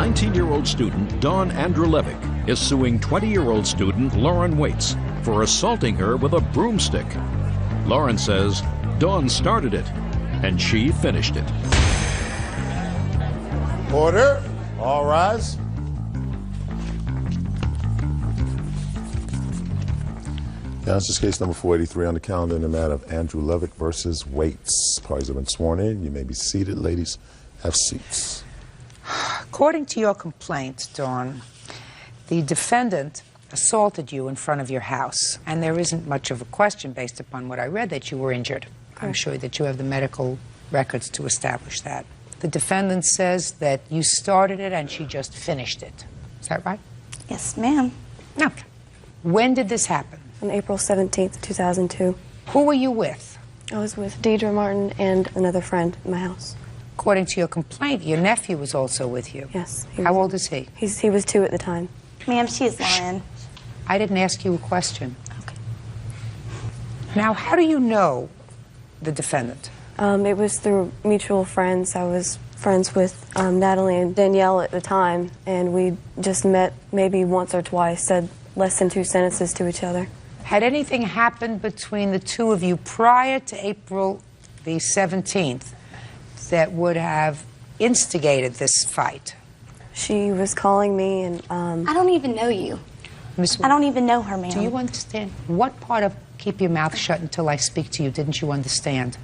19-year-old student Dawn Andrulevic is suing 20-year-old student Lauren Waits for assaulting her with a broomstick. Lauren says Dawn started it, and she finished it. Order. All rise. Now, this is case number 483 on the calendar in the matter of Andrulevic versus Waits. Parties have been sworn in. You may be seated, ladies. Have seats. According to your complaint, Dawn, the defendant assaulted you in front of your house, and there isn't much of a question based upon what I read that you were injured. I'm sure that you have the medical records to establish that. The defendant says that you started it and she just finished it. Is that right? Yes, ma'am. Okay. When did this happen? On April 17th, 2002. Who were you with? I was with Deidre Martin and another friend in my house. According to your complaint, your nephew was also with you. Yes. How old is he? He was 2 at the time. Ma'am, she is lying. I didn't ask you a question. Okay. Now, how do you know the defendant? It was through mutual friends. I was friends with Natalie and Danielle at the time, and we just met maybe once or twice, said less than 2 sentences to each other. Had anything happened between the two of you prior to April the 17th that would have instigated this fight? She was calling me and... I don't even know you. Miss, I don't even know her, ma'am. do you understand? What part of keep your mouth shut until I speak to you didn't you understand?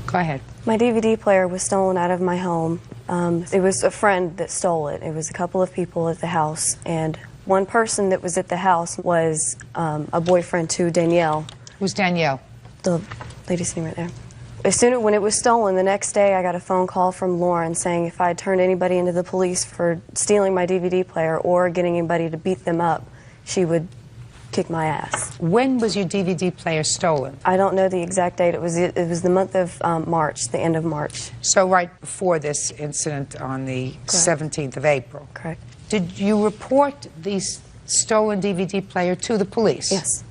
Go ahead. My DVD player was stolen out of my home. It was a friend that stole it. It was a couple of people at the house, and one person that was at the house was a boyfriend to Danielle. Who's Danielle? The lady sitting right there. When it was stolen, the next day I got a phone call from Lauren saying if I had turned anybody into the police for stealing my DVD player or getting anybody to beat them up, she would kick my ass. When was your DVD player stolen? I don't know the exact date. It was the month of March, the end of March. So right before this incident on the 17th of April. Correct. Did you report the stolen DVD player to the police? Yes.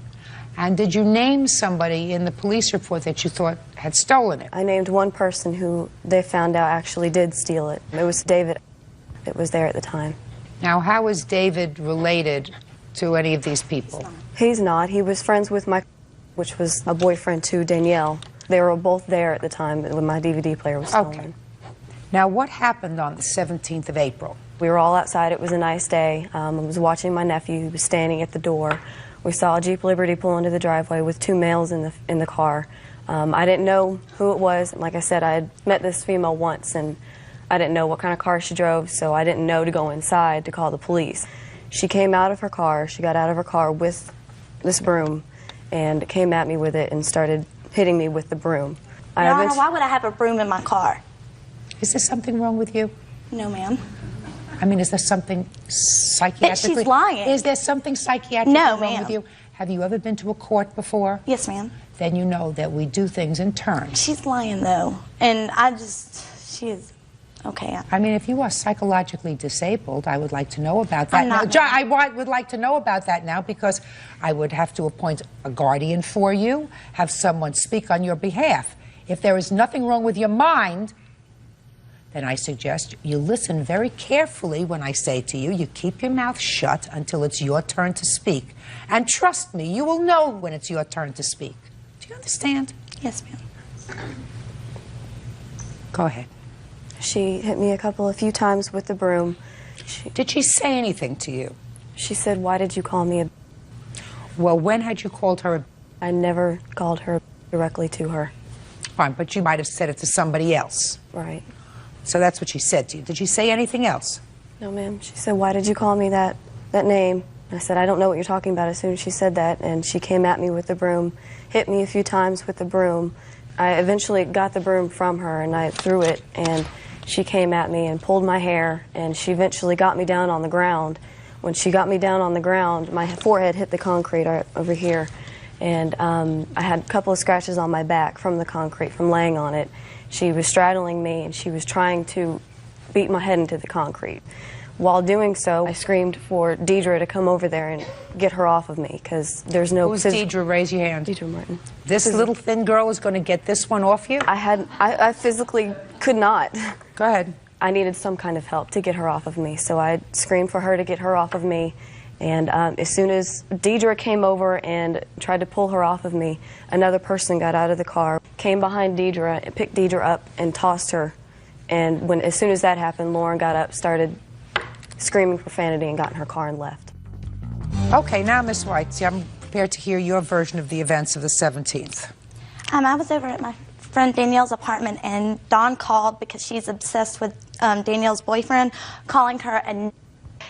And did you name somebody in the police report that you thought had stolen it? I named one person who they found out actually did steal it. It was David that was there at the time. Now, how is David related to any of these people? He's not. He was friends with which was a boyfriend to Danielle. They were both there at the time when my DVD player was stolen. Okay. Now, what happened on the 17th of April? We were all outside. It was a nice day. I was watching my nephew. He was standing at the door. We saw a Jeep Liberty pull into the driveway with 2 males in the car. I didn't know who it was. Like I said, I had met this female once, and I didn't know what kind of car she drove, so I didn't know to go inside to call the police. She came out of her car. She got out of her car with this broom and came at me with it and started hitting me with the broom. Your Honor, why would I have a broom in my car? Is there something wrong with you? No, ma'am. I mean, is there something psychiatrically... She's lying. Is there something psychiatrically wrong with you? Have you ever been to a court before? Yes, ma'am. Then you know that we do things in turns. She's lying, though. And she is... Okay. I mean, if you are psychologically disabled, I would like to know about that. I'm not. I would like to know about that now because I would have to appoint a guardian for you, have someone speak on your behalf. If there is nothing wrong with your mind, then I suggest you listen very carefully when I say to you, you keep your mouth shut until it's your turn to speak. And trust me, you will know when it's your turn to speak. Do you understand? Yes, ma'am. Go ahead. She hit me a few times with the broom. Did she say anything to you? She said, "Why did you call me a..." Well, when had you called her a... I never called her directly to her. Fine, but you might have said it to somebody else. Right. So that's what she said to you. Did she say anything else? No, ma'am. She said, "Why did you call me that name?" I said, "I don't know what you're talking about," as soon as she said that, and she came at me with the broom, hit me a few times with the broom. I eventually got the broom from her, and I threw it, and she came at me and pulled my hair, and she eventually got me down on the ground. When she got me down on the ground, my forehead hit the concrete over here, and I had a couple of scratches on my back from the concrete, from laying on it. She was straddling me, and she was trying to beat my head into the concrete. While doing so, I screamed for Deidre to come over there and get her off of me, because there's no... Who's Deidre? Raise your hand. Deidre Martin. This little thin girl is going to get this one off you? I physically could not. Go ahead. I needed some kind of help to get her off of me, so I screamed for her to get her off of me. And as soon as Deidre came over and tried to pull her off of me, another person got out of the car, came behind Deidre, and picked Deidre up and tossed her. And as soon as that happened, Lauren got up, started screaming profanity, and got in her car and left. Okay, now, Miss White, see, I'm prepared to hear your version of the events of the 17th. I was over at my friend Danielle's apartment, and Dawn called because she's obsessed with Danielle's boyfriend, calling her and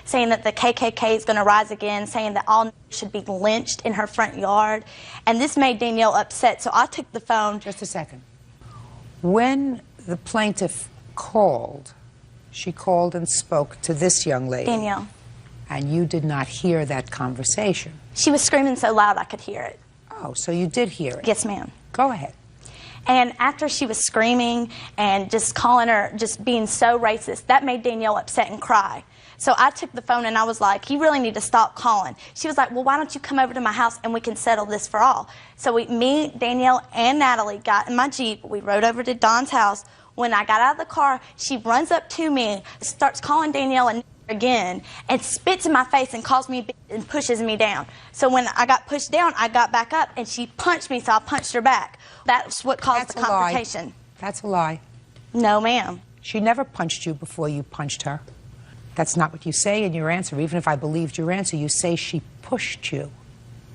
saying that the KKK is going to rise again, saying that all should be lynched in her front yard. And this made Danielle upset, so I took the phone. Just a second. When the plaintiff called, she called and spoke to this young lady. Danielle. And you did not hear that conversation. She was screaming so loud I could hear it. Oh, so you did hear it? Yes, ma'am. Go ahead. And after she was screaming and just calling her, just being so racist, that made Danielle upset and cry. So I took the phone and I was like, you really need to stop calling. She was like, well, why don't you come over to my house and we can settle this for all? So me, Danielle, and Natalie got in my Jeep. We rode over to Dawn's house. When I got out of the car, she runs up to me, starts calling Danielle and again, and spits in my face and calls me and pushes me down. So when I got pushed down, I got back up and she punched me, so I punched her back. That's what caused the confrontation. That's a lie. No, ma'am. She never punched you before you punched her. That's not what you say in your answer. Even if I believed your answer, you say she pushed you,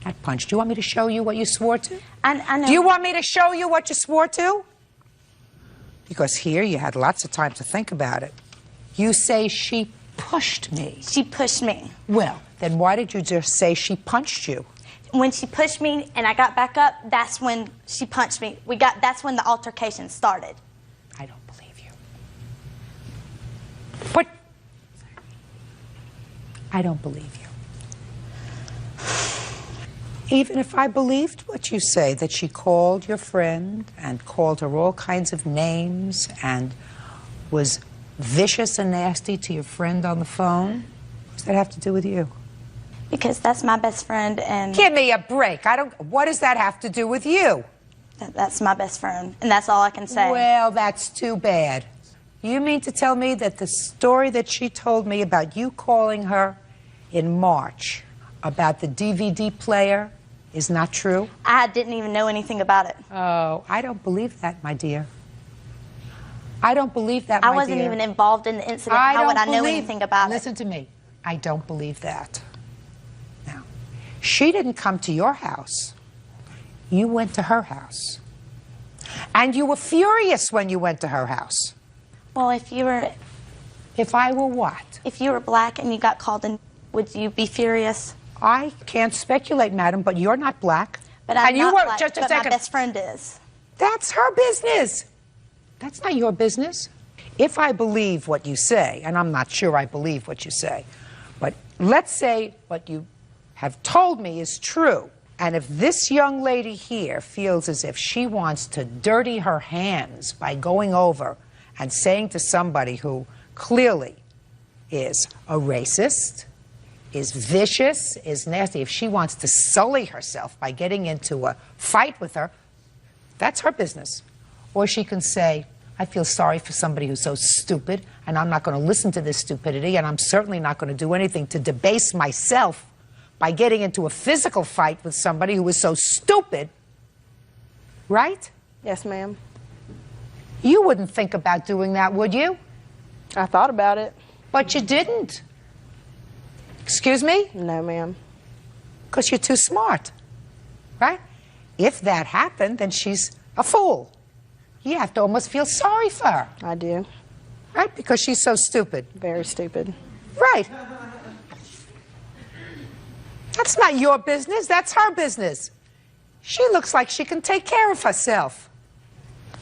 not punched. Do you want me to show you what you swore to? I know. Do you want me to show you what you swore to? Because here you had lots of time to think about it. You say she pushed me. She pushed me. Well, then why did you just say she punched you? When she pushed me and I got back up, that's when she punched me. That's when the altercation started. I don't believe you. But I don't believe you. Even if I believed what you say, that she called your friend and called her all kinds of names and was vicious and nasty to your friend on the phone, what does that have to do with you? Because that's my best friend, and... Give me a break. What does that have to do with you? That's my best friend, and that's all I can say. Well, that's too bad. You mean to tell me that the story that she told me about you calling her in March about the DVD player is not true? I didn't even know anything about it. Oh, I don't believe that, my dear. I don't believe that, my dear. I wasn't even involved in the incident. How would I know anything about it? Listen to me. I don't believe that. Now, she didn't come to your house. You went to her house. And you were furious when you went to her house. Well, if you were... If I were what? If you were black and you got called in, would you be furious? I can't speculate, madam, but you're not black. But I'm not black, just a but second. My best friend is. That's her business. That's not your business. If I believe what you say, and I'm not sure I believe what you say, but let's say what you have told me is true, and if this young lady here feels as if she wants to dirty her hands by going over and saying to somebody who clearly is a racist, is vicious, is nasty, if she wants to sully herself by getting into a fight with her, that's her business. Or she can say, I feel sorry for somebody who's so stupid, and I'm not going to listen to this stupidity, and I'm certainly not going to do anything to debase myself by getting into a physical fight with somebody who is so stupid. Right? Yes, ma'am. You wouldn't think about doing that, would you? I thought about it. But you didn't. Excuse me? No, ma'am. Because you're too smart. Right? If that happened, then she's a fool. You have to almost feel sorry for her. I do. Right? Because she's so stupid. Very stupid. Right. That's not your business. That's her business. She looks like she can take care of herself.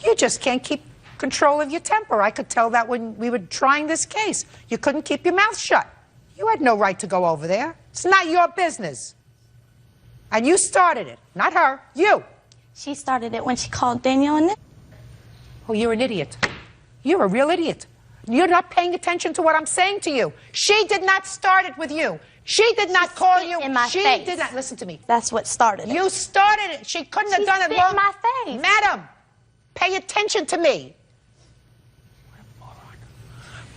You just can't keep control of your temper. I could tell that when we were trying this case. You couldn't keep your mouth shut. You had no right to go over there. It's not your business. And you started it. Not her. You. She started it when she called Danielle and Nick. Oh, you're an idiot. You're a real idiot. You're not paying attention to what I'm saying to you. She did not start it with you. She did not call you. In my she face. did not listen to me. That's what started it. You started it. She couldn't have done it spit long. in my face. Madam, pay attention to me.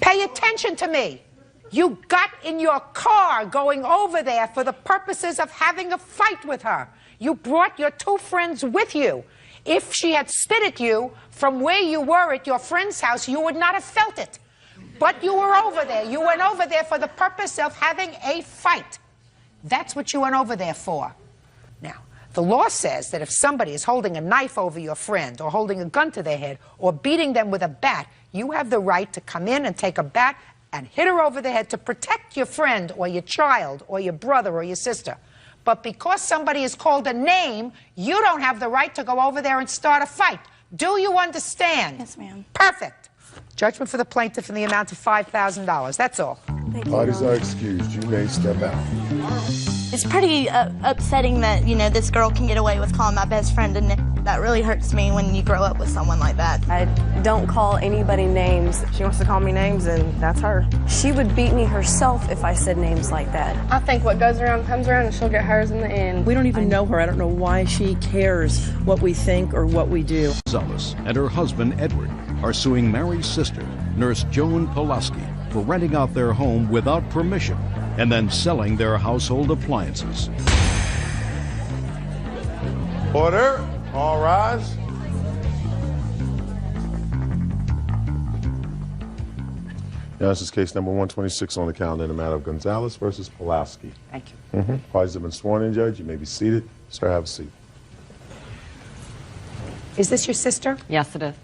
Pay attention to me. You got in your car going over there for the purposes of having a fight with her. You brought your two friends with you. If she had spit at you from where you were at your friend's house, you would not have felt it. But you were over there. You went over there for the purpose of having a fight. That's what you went over there for. Now, the law says that if somebody is holding a knife over your friend or holding a gun to their head or beating them with a bat, you have the right to come in and take a bat and hit her over the head to protect your friend or your child or your brother or your sister. But because somebody is called a name, you don't have the right to go over there and start a fight. Do you understand? Yes, ma'am. Perfect. Judgment for the plaintiff in the amount of $5,000. That's all. Thank you, Parties Your are Honor. excused. You may step out. It's pretty upsetting that, you know, this girl can get away with calling my best friend a name. That really hurts me when you grow up with someone like that. I don't call anybody names. She wants to call me names, and that's her. She would beat me herself if I said names like that. I think what goes around comes around, and she'll get hers in the end. We don't even know her. I don't know why she cares what we think or what we do. Gonzalez and her husband Edward are suing Mary's sister, Nurse Joan Pulaski, for renting out their home without permission and then selling their household appliances. Order. All rise. Now, this is case number 126 on the calendar in the matter of Gonzalez versus Pulaski. Thank you. Parties have been sworn in, Judge. You may be seated. Sir, have a seat. Is this your sister? Yes, it is.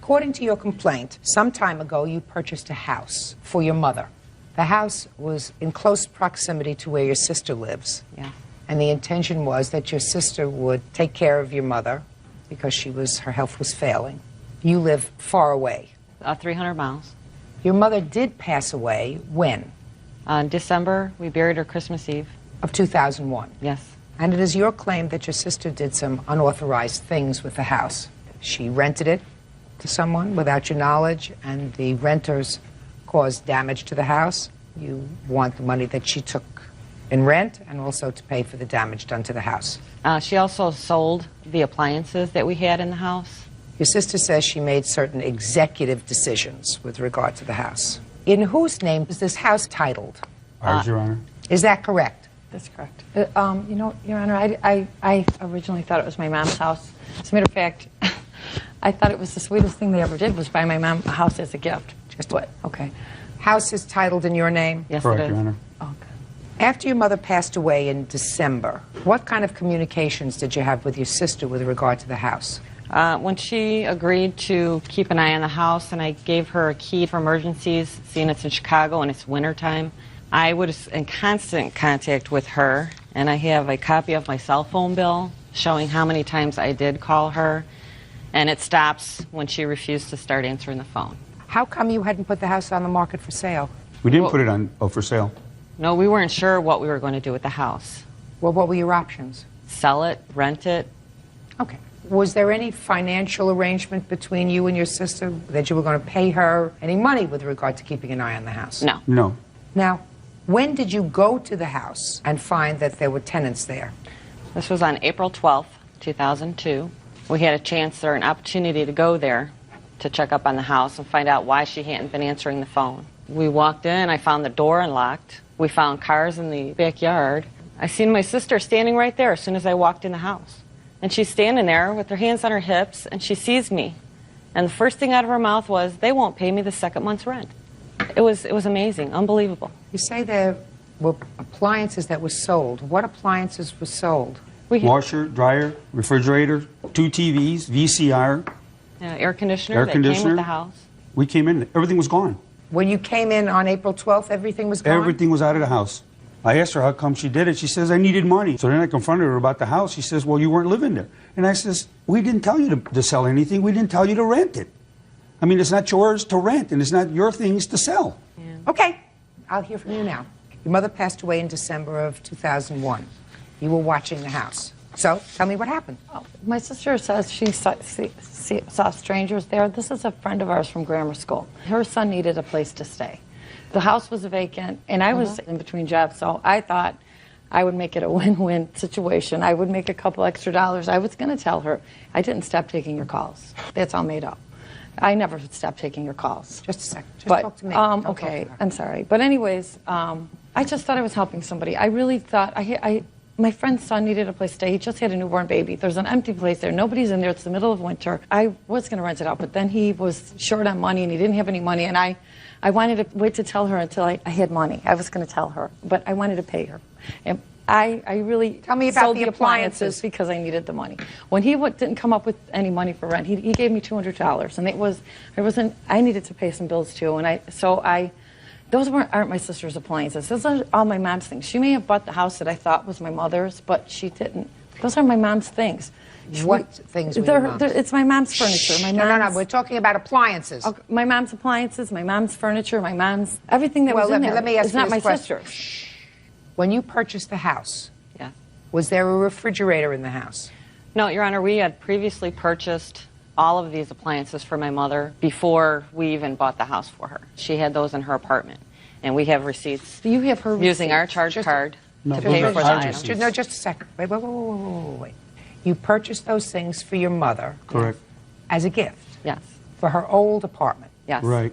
According to your complaint, some time ago you purchased a house for your mother. The house was in close proximity to where your sister lives. Yeah. And the intention was that your sister would take care of your mother because her health was failing. You live far away. 300 miles. Your mother did pass away when? In December, we buried her Christmas Eve. Of 2001. Yes. And it is your claim that your sister did some unauthorized things with the house. She rented it to someone without your knowledge, and the renters caused damage to the house. You want the money that she took in rent and also to pay for the damage done to the house. She also sold the appliances that we had in the house. Your sister says she made certain executive decisions with regard to the house. In whose name is this house titled? Ours, Your Honor. Is that correct? That's correct. You know, Your Honor, I originally thought it was my mom's house. As a matter of fact, I thought it was the sweetest thing they ever did was buy my mom a house as a gift. Just What? Okay. House is titled in your name? Yes, Correct, it is. Your Honor. Okay. After your mother passed away in December, what kind of communications did you have with your sister with regard to the house? When she agreed to keep an eye on the house and I gave her a key for emergencies, seeing it's in Chicago and it's wintertime, I was in constant contact with her, and I have a copy of my cell phone bill showing how many times I did call her, and it stops when she refused to start answering the phone. How come you hadn't put the house on the market for sale? We didn't put it on for sale. No, we weren't sure what we were going to do with the house. Well, what were your options? Sell it, rent it. Okay. Was there any financial arrangement between you and your sister that you were going to pay her any money with regard to keeping an eye on the house? No. No. Now, when did you go to the house and find that there were tenants there? This was on April 12th, 2002. We had a chance or an opportunity to go there to check up on the house and find out why she hadn't been answering the phone. We walked in, I found the door unlocked. We found cars in the backyard. I seen my sister standing right there as soon as I walked in the house. And she's standing there with her hands on her hips, and she sees me. And the first thing out of her mouth was, "They won't pay me the second month's rent." It was amazing, unbelievable. You say there were appliances that were sold. What appliances were sold? We had Washer, dryer, refrigerator, 2 TVs, VCR. air conditioner Air that came conditioner. with the house. We came in, everything was gone. When you came in on April 12th, everything was gone? Everything was out of the house. I asked her how come she did it. She says, I needed money. So then I confronted her about the house. She says, well, you weren't living there. And I says, we didn't tell you to sell anything. We didn't tell you to rent it. I mean, it's not yours to rent, and it's not your things to sell. Okay, I'll hear from you now. Your mother passed away in December of 2001. You were watching the house. So tell me what happened. Oh, my sister says she saw strangers there. This is a friend of ours from grammar school. Her son needed a place to stay. The house was vacant, and I was in between jobs, so I thought I would make it a win-win situation. I would make a couple extra dollars. I was going to tell her, I didn't stop taking your calls. That's all made up. I never stopped taking your calls. Just a second. Just talk to me. Don't Okay, talk to her. I'm sorry. But anyways, I just thought I was helping somebody. I really thought, my friend's son needed a place to stay. He just had a newborn baby. There's an empty place there. Nobody's in there. It's the middle of winter. I was going to rent it out, but then he was short on money, and he didn't have any money, and I wanted to wait to tell her until I had money. I was going to tell her, but I wanted to pay her. And I really Tell me about sold the appliances. because I needed the money. When he didn't come up with any money for rent, he gave me $200, and I needed to pay some bills too, and those aren't my sister's appliances. Those are all my mom's things. She may have bought the house that I thought was my mother's, but she didn't. Those are my mom's things. What things were your mom's? It's my mom's furniture. No. We're talking about appliances. Okay, my mom's appliances, my mom's furniture, my mom's everything that was in there. Let me ask it's you not this my question. sister's. When you purchased the house, Yeah. was there a refrigerator in the house? No, Your Honor, we had previously purchased all of these appliances for my mother before we even bought the house for her. She had those in her apartment, and we have receipts. You have her using our receipts. charge card No, to those pay are for the our items. receipts. No, just a second. Wait. You purchased those things for your mother Correct. as a gift Yes, for her old apartment. yes. Right.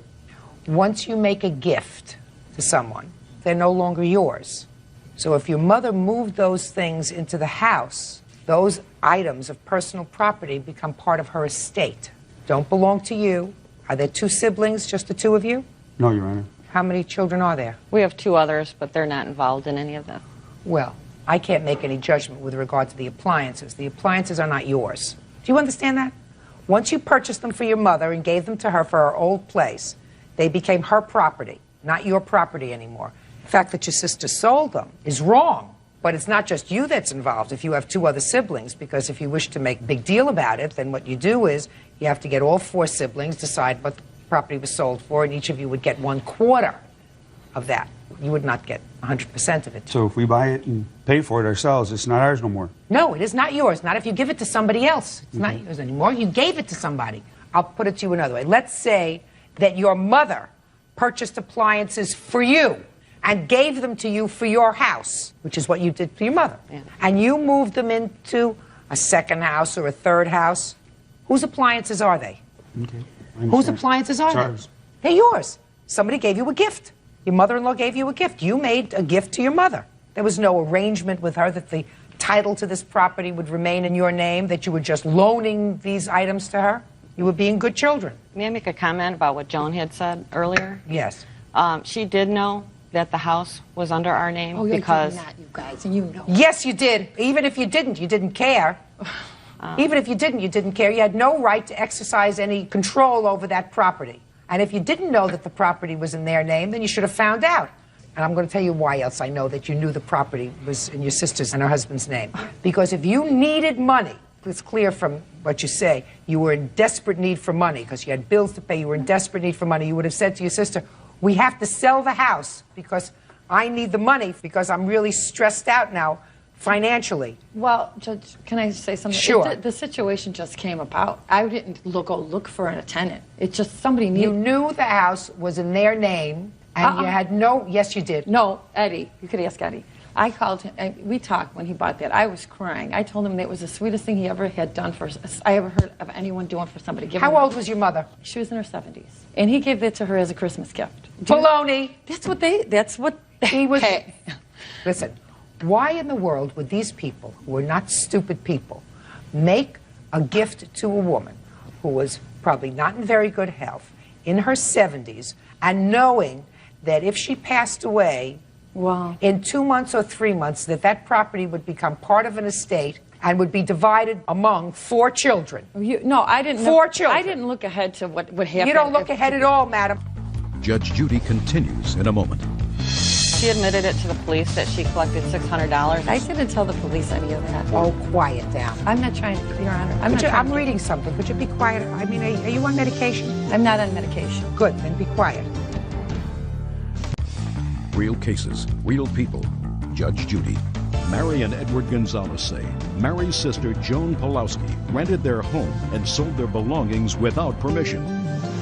Once you make a gift to someone, they're no longer yours. So if your mother moved those things into the house, those items of personal property become part of her estate. Don't belong to you. Are there two siblings, just the two of you? No, Your Honor. How many children are there? We have two others, but they're not involved in any of this. Well, I can't make any judgment with regard to the appliances. The appliances are not yours. Do you understand that? Once you purchased them for your mother and gave them to her for her old place, they became her property, not your property anymore. The fact that your sister sold them is wrong, but it's not just you that's involved if you have two other siblings, because if you wish to make a big deal about it, then what you do is you have to get all four siblings, decide what the property was sold for, and each of you would get 1/4 of that. You would not get 100% of it. So if we buy it and pay for it ourselves, it's not ours no more. No, it is not yours. Not if you give it to somebody else. It's not yours anymore. You gave it to somebody. I'll put it to you another way. Let's say that your mother purchased appliances for you and gave them to you for your house, which is what you did for your mother. Yeah. And you moved them into a second house or a third house. Whose appliances are they? Okay. I Whose understand. appliances are It's they? ours. They're yours. Somebody gave you a gift. Your mother-in-law gave you a gift. You made a gift to your mother. There was no arrangement with her that the title to this property would remain in your name, that you were just loaning these items to her. You were being good children. May I make a comment about what Joan had said earlier? Yes. She did know that the house was under our name Oh, you because did not, you guys, and you know. Yes, you did. Even if you didn't care. Even if you didn't care. You had no right to exercise any control over that property. And if you didn't know that the property was in their name, then you should have found out. And I'm going to tell you why else I know that you knew the property was in your sister's and her husband's name. Because if you needed money, it's clear from what you say, you were in desperate need for money because you had bills to pay, you were in desperate need for money, you would have said to your sister, we have to sell the house because I need the money because I'm really stressed out now financially. Well, Judge, can I say something? Sure. The situation just came about. I didn't go look for a tenant. It's just somebody needed. You knew the house was in their name, and you had no. Yes, you did. No, Eddie. You could ask Eddie. I called him, and we talked when he bought that. I was crying. I told him that it was the sweetest thing he ever had done I ever heard of anyone doing for somebody. How old was your mother? She was in her 70s, and he gave it to her as a Christmas gift. Baloney. That's what He was. Hey. Listen, why in the world would these people, who are not stupid people, make a gift to a woman who was probably not in very good health, in her 70s, and knowing that if she passed away in 2 months or 3 months, that property would become part of an estate and would be divided among 4 children? No, I didn't. 4 children. I didn't look ahead to what would happen. You don't look ahead at all, madam. Judge Judy continues in a moment. she admitted it to the police that she collected $600. I didn't tell the police any of that. Oh, quiet down. I'm not trying, Your Honor. I'm reading something. Could you be quiet? I mean, are you on medication? I'm not on medication. Good, then be quiet. Real cases, real people. Judge Judy. Mary and Edward Gonzalez say Mary's sister Joan Pulowski rented their home and sold their belongings without permission.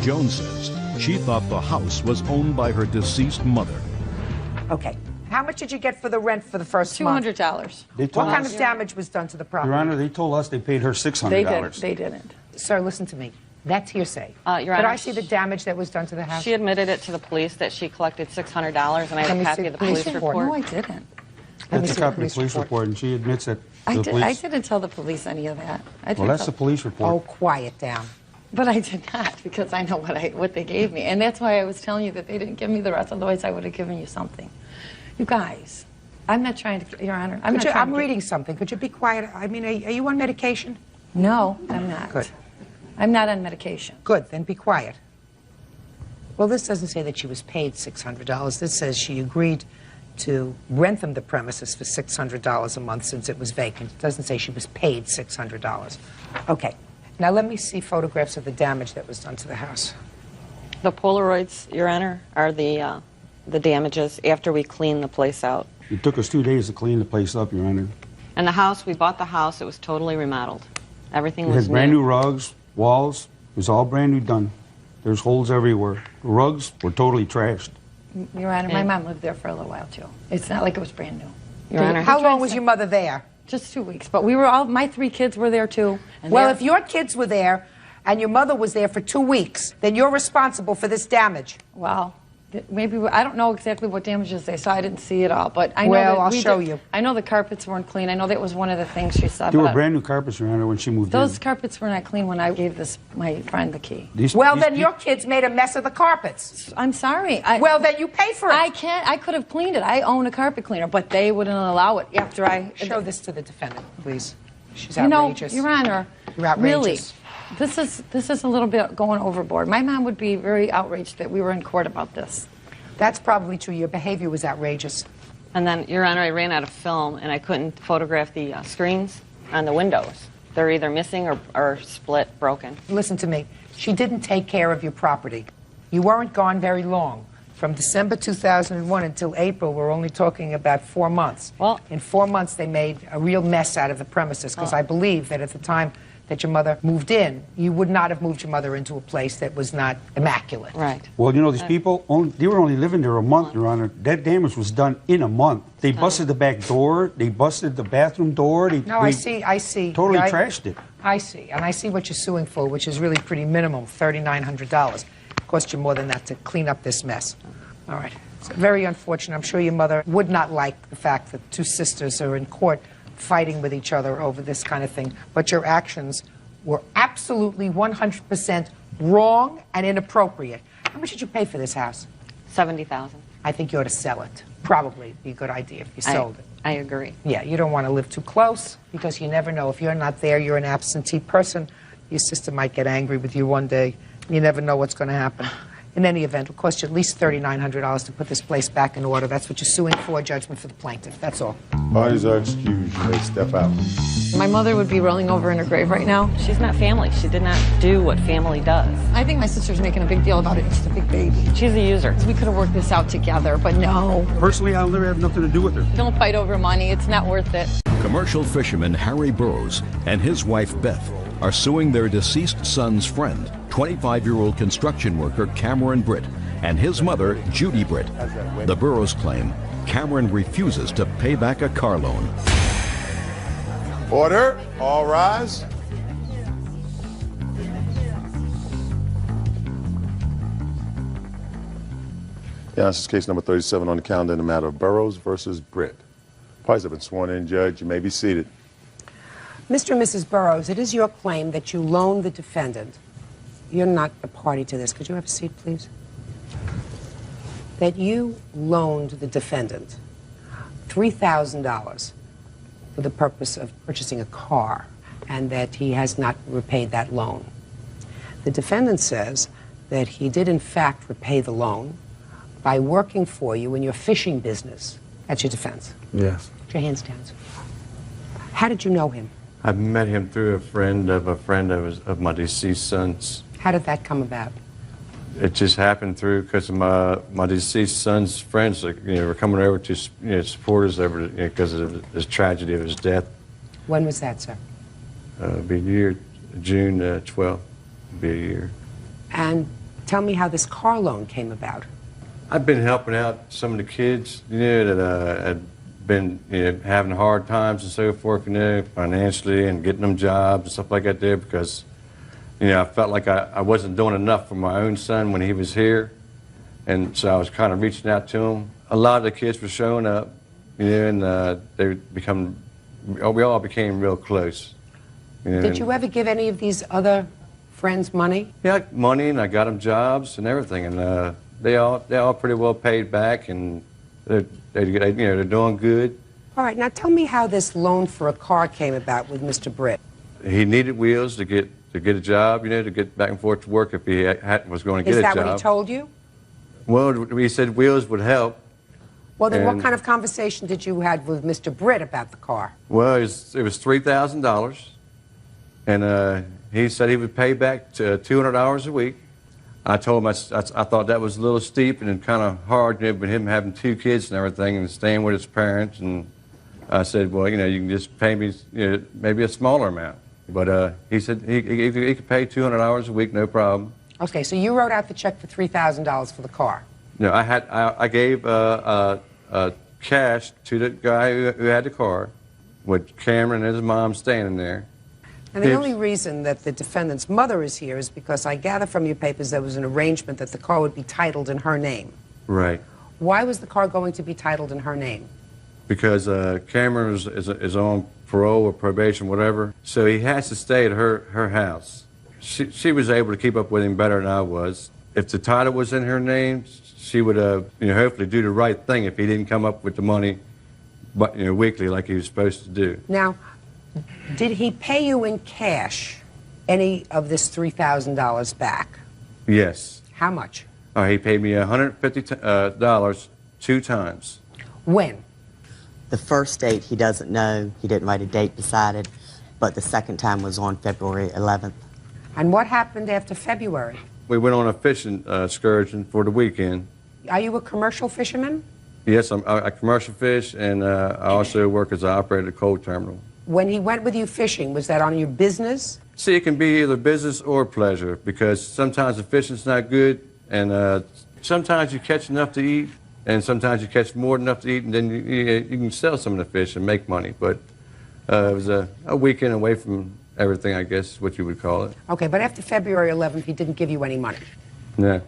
Joan says she thought the house was owned by her deceased mother. Okay. How much did you get for the rent for the first month? $200. What kind of damage was done to the property? Your Honor, they told us they paid her $600. They didn't. Sir, listen to me. That's hearsay. Your Could Honor, I see the damage that was done to the house? She admitted it to the police that she collected $600, and I have a copy of the police report. No, I didn't. That's a copy of the police report, and she admits it to the police. I didn't tell the police any of that. Well, that's the police report. Oh, quiet down. But I did not, because I know what they gave me. And that's why I was telling you that they didn't give me the rest, otherwise I would have given you something. You guys, I'm not trying to, Your Honor, I'm reading something. Could you be quiet? I mean, are you on medication? No, I'm not. Good. I'm not on medication. Good, then be quiet. Well, this doesn't say that she was paid $600. This says she agreed to rent them the premises for $600 a month since it was vacant. It doesn't say she was paid $600. Okay. Now let me see photographs of the damage that was done to the house. The Polaroids, Your Honor, are the damages after we cleaned the place out. It took us 2 days to clean the place up, Your Honor. And the house, we bought the house, it was totally remodeled. Everything It was had brand new rugs, walls. It was all brand new done. There's holes everywhere. The rugs were totally trashed. Your Honor, my mom lived there for a little while, too. It's not like it was brand new. Your Honor. How long was your mother there? Just 2 weeks. But we were all, my 3 kids were there, too. And Well, if your kids were there and your mother was there for 2 weeks, then you're responsible for this damage. Well, maybe, I don't know exactly what damages they saw. I didn't see it all, but I know Well, that I'll show you. I know the carpets weren't clean. I know that was one of the things she said. There were but brand new carpets, Your Honor, when she moved those in. carpets were not clean when I gave my friend the key. Well, then your kids made a mess of the carpets. I'm sorry. Well, then you pay for it. I could have cleaned it. I own a carpet cleaner, but they wouldn't allow it after I... Show this to the defendant, please. She's You know, outrageous. Your Honor, You're outrageous. really, this is a little bit going overboard. My mom would be very outraged that we were in court about this. That's probably true. Your behavior was outrageous. And then, Your Honor, I ran out of film, and I couldn't photograph the screens on the windows. They're either missing or split, broken. Listen to me. She didn't take care of your property. You weren't gone very long. From December 2001 until April, we're only talking about 4 months. Well, in 4 months, they made a real mess out of the premises, because I believe that at the time that your mother moved in, you would not have moved your mother into a place that was not immaculate. Right. Well, you know, these people, they were only living there a month, Your Honor. That damage was done in a month. They busted the back door. They busted the bathroom door. I see. Totally trashed it. I see. And I see what you're suing for, which is really pretty minimum, $3,900. It cost you more than that to clean up this mess. All right. It's very unfortunate. I'm sure your mother would not like the fact that 2 sisters are in court fighting with each other over this kind of thing. But your actions were absolutely 100% wrong and inappropriate. How much did you pay for this house? $70,000. I think you ought to sell it. Probably be a good idea if you sold it. I agree. Yeah, you don't want to live too close, because you never know. If you're not there, you're an absentee person. Your sister might get angry with you one day. You never know what's going to happen. In any event, it'll cost you at least $3,900 to put this place back in order. That's what you're suing for, judgment for the plaintiff. That's all. Parties are excused. You may step out. My mother would be rolling over in her grave right now. She's not family. She did not do what family does. I think my sister's making a big deal about it. It's the big baby. She's a user. We could have worked this out together, but no. Personally, I'll never have nothing to do with her. Don't fight over money. It's not worth it. Commercial fisherman Harry Burroughs and his wife Beth are suing their deceased son's friend, 25-year-old construction worker Cameron Britt, and his mother, Judy Britt. The Burroughs claim Cameron refuses to pay back a car loan. Order. All rise. Yeah, this is case number 37 on the calendar in the matter of Burroughs versus Britt. Parties have been sworn in, Judge. You may be seated. Mr. and Mrs. Burroughs, it is your claim that you loaned the defendant. You're not a party to this. Could you have a seat, please? That you loaned the defendant $3,000 for the purpose of purchasing a car, and that he has not repaid that loan. The defendant says that he did in fact repay the loan by working for you in your fishing business. That's your defense. Yes. Put your hands down. How did you know him? I met him through a friend of my deceased son's. How did that come about? It just happened through because of my deceased son's friends, were coming over to support us over because of the tragedy of his death. When was that, sir? Be a year, June 12th. Be a year. And tell me how this car loan came about. I've been helping out some of the kids, that had been having hard times and so forth, financially, and getting them jobs and stuff like that there, because I felt like I wasn't doing enough for my own son when he was here, and so I was kind of reaching out to him. A lot of the kids were showing up, and we all became real close. Did you ever give any of these other friends money? Yeah, money, and I got them jobs and everything, and they all pretty well paid back, and they're doing good. All right, now tell me how this loan for a car came about with Mr. Britt. He needed wheels to get a job, to get back and forth to work if he was going to get a job. Is that what he told you? Well, he said wheels would help. Well, then what kind of conversation did you have with Mr. Britt about the car? Well, it was $3,000, and he said he would pay back to $200 a week. I told him I thought that was a little steep and kind of hard, with him having 2 kids and everything and staying with his parents. And I said, well, you can just pay me maybe a smaller amount. But he said he could pay $200 a week, no problem. Okay, so you wrote out the check for $3,000 for the car. No, I gave cash to the guy who had the car, with Cameron and his mom standing there. And the only reason that the defendant's mother is here is because I gather from your papers there was an arrangement that the car would be titled in her name. Right. Why was the car going to be titled in her name? Because Cameron is on parole or probation, whatever, so he has to stay at her house. She was able to keep up with him better than I was. If the title was in her name, she would hopefully do the right thing if he didn't come up with the money, but weekly like he was supposed to do. Now, did he pay you in cash any of this $3,000 back? Yes. How much? He paid me $150 2 times. When? The first date he doesn't know. He didn't write a date beside it, but the second time was on February 11th. And what happened after February? We went on a fishing excursion for the weekend. Are you a commercial fisherman? Yes, I commercial fish, and I also work as an operator at the coal terminal. When he went with you fishing, was that on your business? See, it can be either business or pleasure, because sometimes the fishing's not good, and sometimes you catch enough to eat, and sometimes you catch more than enough to eat, and then you can sell some of the fish and make money. But it was a weekend away from everything, I guess, what you would call it. Okay, but after February 11th, he didn't give you any money. No.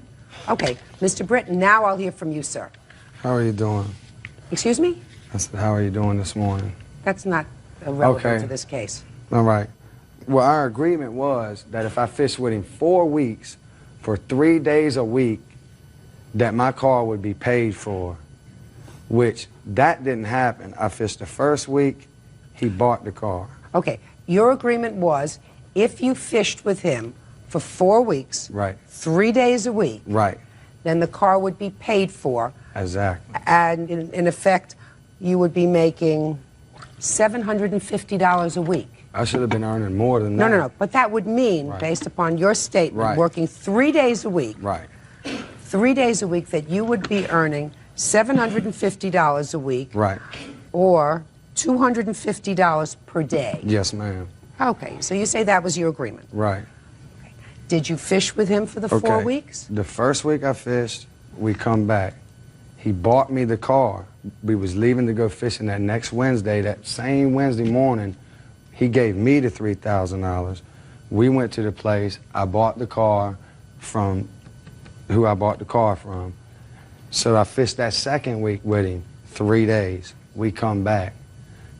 Okay, Mr. Britton, now I'll hear from you, sir. How are you doing? Excuse me? I said, how are you doing this morning? That's not relevant to this case. All right. Well, our agreement was that if I fished with him 4 weeks for 3 days a week, that my car would be paid for, which that didn't happen. I fished the first week, he bought the car. Okay, your agreement was if you fished with him for 4 weeks, right, 3 days a week, right, then the car would be paid for. Exactly. And in effect, you would be making $750 a week. I should have been earning more than that. No. But that would mean, based upon your statement, working 3 days a week, 3 days a week, that you would be earning $750 a week, or $250 per day. Yes, ma'am. Okay, so you say that was your agreement. Right. Did you fish with him for the 4 weeks? The first week I fished, we come back. He bought me the car. We was leaving to go fishing that next Wednesday. That same Wednesday morning, he gave me the $3,000. We went to the place. I bought the car from who I bought the car from. So I fished that second week with him, 3 days. We come back.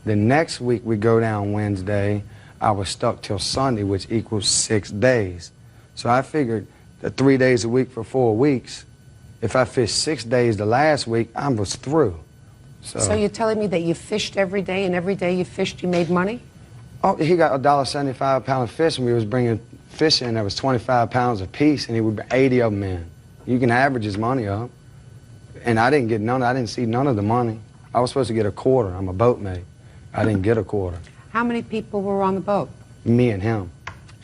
The next week we go down Wednesday. I was stuck till Sunday, which equals 6 days. So I figured that 3 days a week for 4 weeks, if I fished 6 days the last week, I was through. So you're telling me that you fished every day, and every day you fished, you made money? Oh, he got $1.75 a pound of fish, and we was bringing fish in that was 25 pounds a piece, and he would bring 80 of them in. You can average his money up. And I didn't get none. I didn't see none of the money. I was supposed to get a quarter. I'm a boatmate. I didn't get a quarter. How many people were on the boat? Me and him.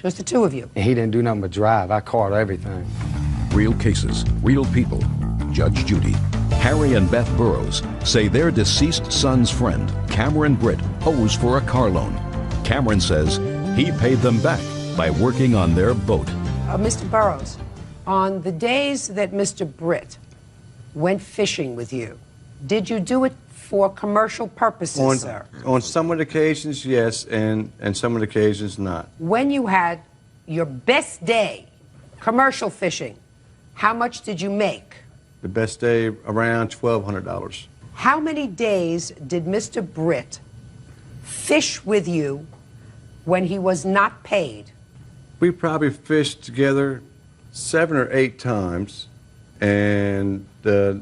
Just the two of you? And he didn't do nothing but drive. I caught everything. Real cases, real people. Judge Judy. Harry and Beth Burrows say their deceased son's friend, Cameron Britt, owes for a car loan. Cameron says he paid them back by working on their boat. Mr. Burrows, on the days that Mr. Britt went fishing with you, did you do it for commercial purposes, sir? On some of the occasions, yes, and some of the occasions, not. When you had your best day, commercial fishing, how much did you make? The best day, around $1,200. How many days did Mr. Britt fish with you when he was not paid? We probably fished together 7 or 8 times, and there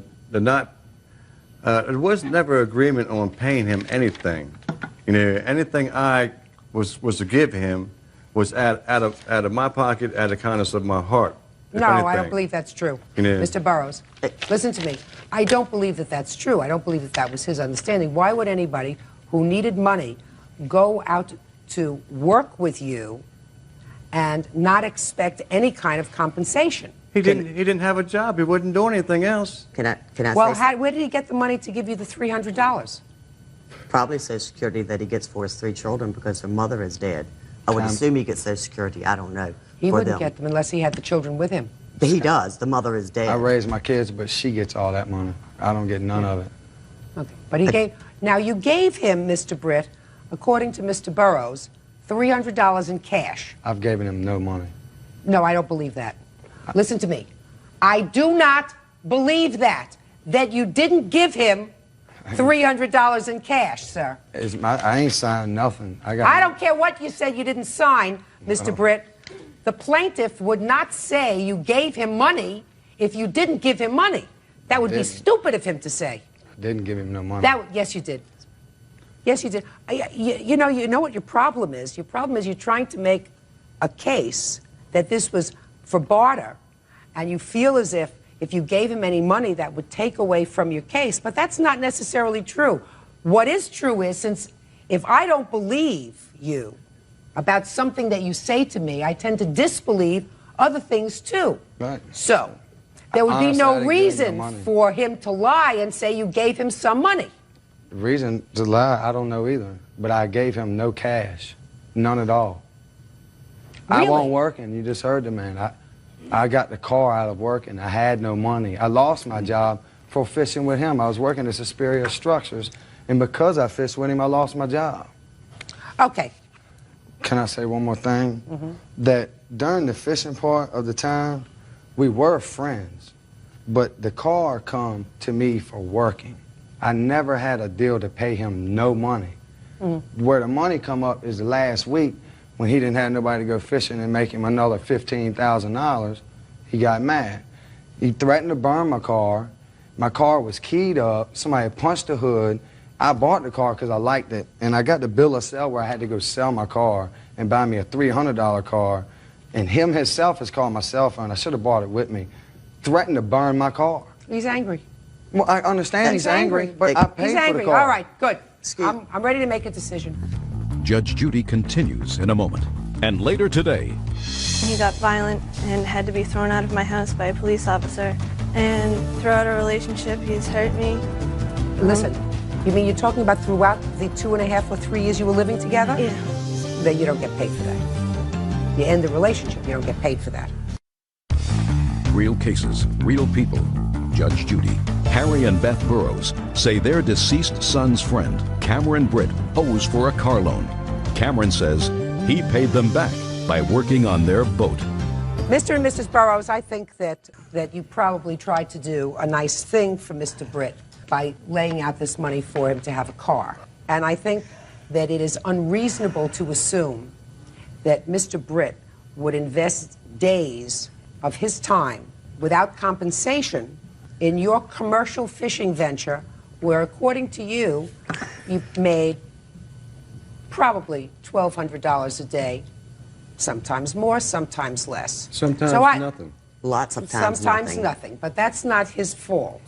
was never agreement on paying him anything. You know, anything I was to give him was out of my pocket, out of the kindness of my heart. No, I don't believe that's true. You know, Mr. Burrows, listen to me. I don't believe that that's true. I don't believe that that was his understanding. Why would anybody who needed money go out to work with you and not expect any kind of compensation? He didn't have a job. He wouldn't do anything else. Can I well, say where did he get the money to give you the $300? Probably Social Security that he gets for his 3 children because their mother is dead. I would assume he gets Social Security. I don't know. He wouldn't get them unless he had the children with him. He does. The mother is dead. I raise my kids, but she gets all that money. I don't get none of it. Okay. But he gave. Now you gave him, Mr. Britt, according to Mr. Burrows, $300 in cash. I've given him no money. No, I don't believe that. Listen to me. I do not believe that you didn't give him $300 in cash, sir. I ain't signed nothing. I don't care what you said you didn't sign, Mr. Britt. The plaintiff would not say you gave him money if you didn't give him money. That would be stupid of him to say. I didn't give him no money. Yes, you did. Yes, you did. You know what your problem is? Your problem is you're trying to make a case that this was for barter, and you feel as if you gave him any money that would take away from your case, but that's not necessarily true. What is true is, since if I don't believe you about something that you say to me, I tend to disbelieve other things too. Right. So there would be no reason for him to lie and say you gave him some money. The reason to lie, I don't know either. But I gave him no cash. None at all. Really? I wasn't working. You just heard the man. I got the car out of work and I had no money. I lost my job for fishing with him. I was working at Superior Structures, and because I fished with him, I lost my job. Okay. Can I say one more thing? Mm-hmm. That during the fishing part of the time, we were friends, but the car come to me for working. I never had a deal to pay him no money. Mm-hmm. Where the money come up is the last week when he didn't have nobody to go fishing and make him another $15,000. He got mad. He threatened to burn my car. My car was keyed up. Somebody had punched the hood. I bought the car because I liked it, and I got the bill of sale where I had to go sell my car and buy me a $300 car, and him himself has called my cell phone. I should have brought it with me. Threatened to burn my car. He's angry. Well, I understand he's angry, but I paid for the car. All right, good. I'm ready to make a decision. Judge Judy continues in a moment. And later today, he got violent and had to be thrown out of my house by a police officer. And throughout our relationship, he's hurt me. Listen, you mean you're talking about throughout the 2.5 or 3 years you were living together? Yeah. Then you don't get paid for that. You end the relationship, you don't get paid for that. real cases, real people. Judge Judy. Harry and Beth Burrows say their deceased son's friend, Cameron Britt, owes for a car loan. Cameron says he paid them back by working on their boat. Mr. and Mrs. Burrows, I think that you probably tried to do a nice thing for Mr. Britt by laying out this money for him to have a car. And I think that it is unreasonable to assume that Mr. Britt would invest days of his time without compensation in your commercial fishing venture where, according to you, you made probably $1,200 a day, sometimes more, sometimes less. Sometimes nothing. Lots of times sometimes nothing. But that's not his fault.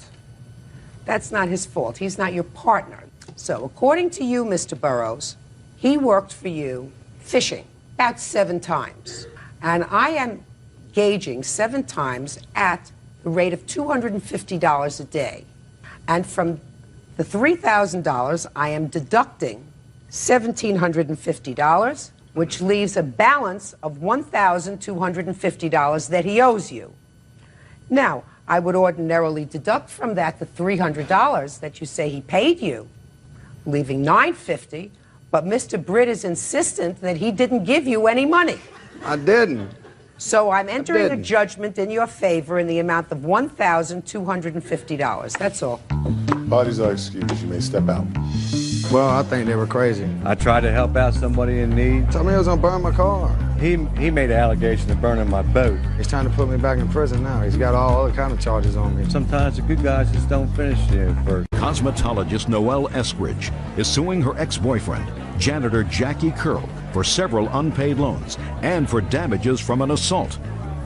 That's not his fault. He's not your partner. So according to you, Mr. Burrows, he worked for you fishing about 7 times. And I am gauging 7 times at the rate of $250 a day. And from the $3,000, I am deducting $1,750, which leaves a balance of $1,250 that he owes you. Now, I would ordinarily deduct from that the $300 that you say he paid you, leaving $950, but Mr. Britt is insistent that he didn't give you any money. I didn't. So I'm entering a judgment in your favor in the amount of $1,250. That's all. Parties are excused. You may step out. Well, I think they were crazy. I tried to help out somebody in need. Told me he was gonna burn my car. He made an allegation of burning my boat. He's trying to put me back in prison now. He's got all other kind of charges on me. Sometimes the good guys just don't finish first. Cosmetologist Noelle Eskridge is suing her ex-boyfriend, janitor Jackie Curl, for several unpaid loans and for damages from an assault.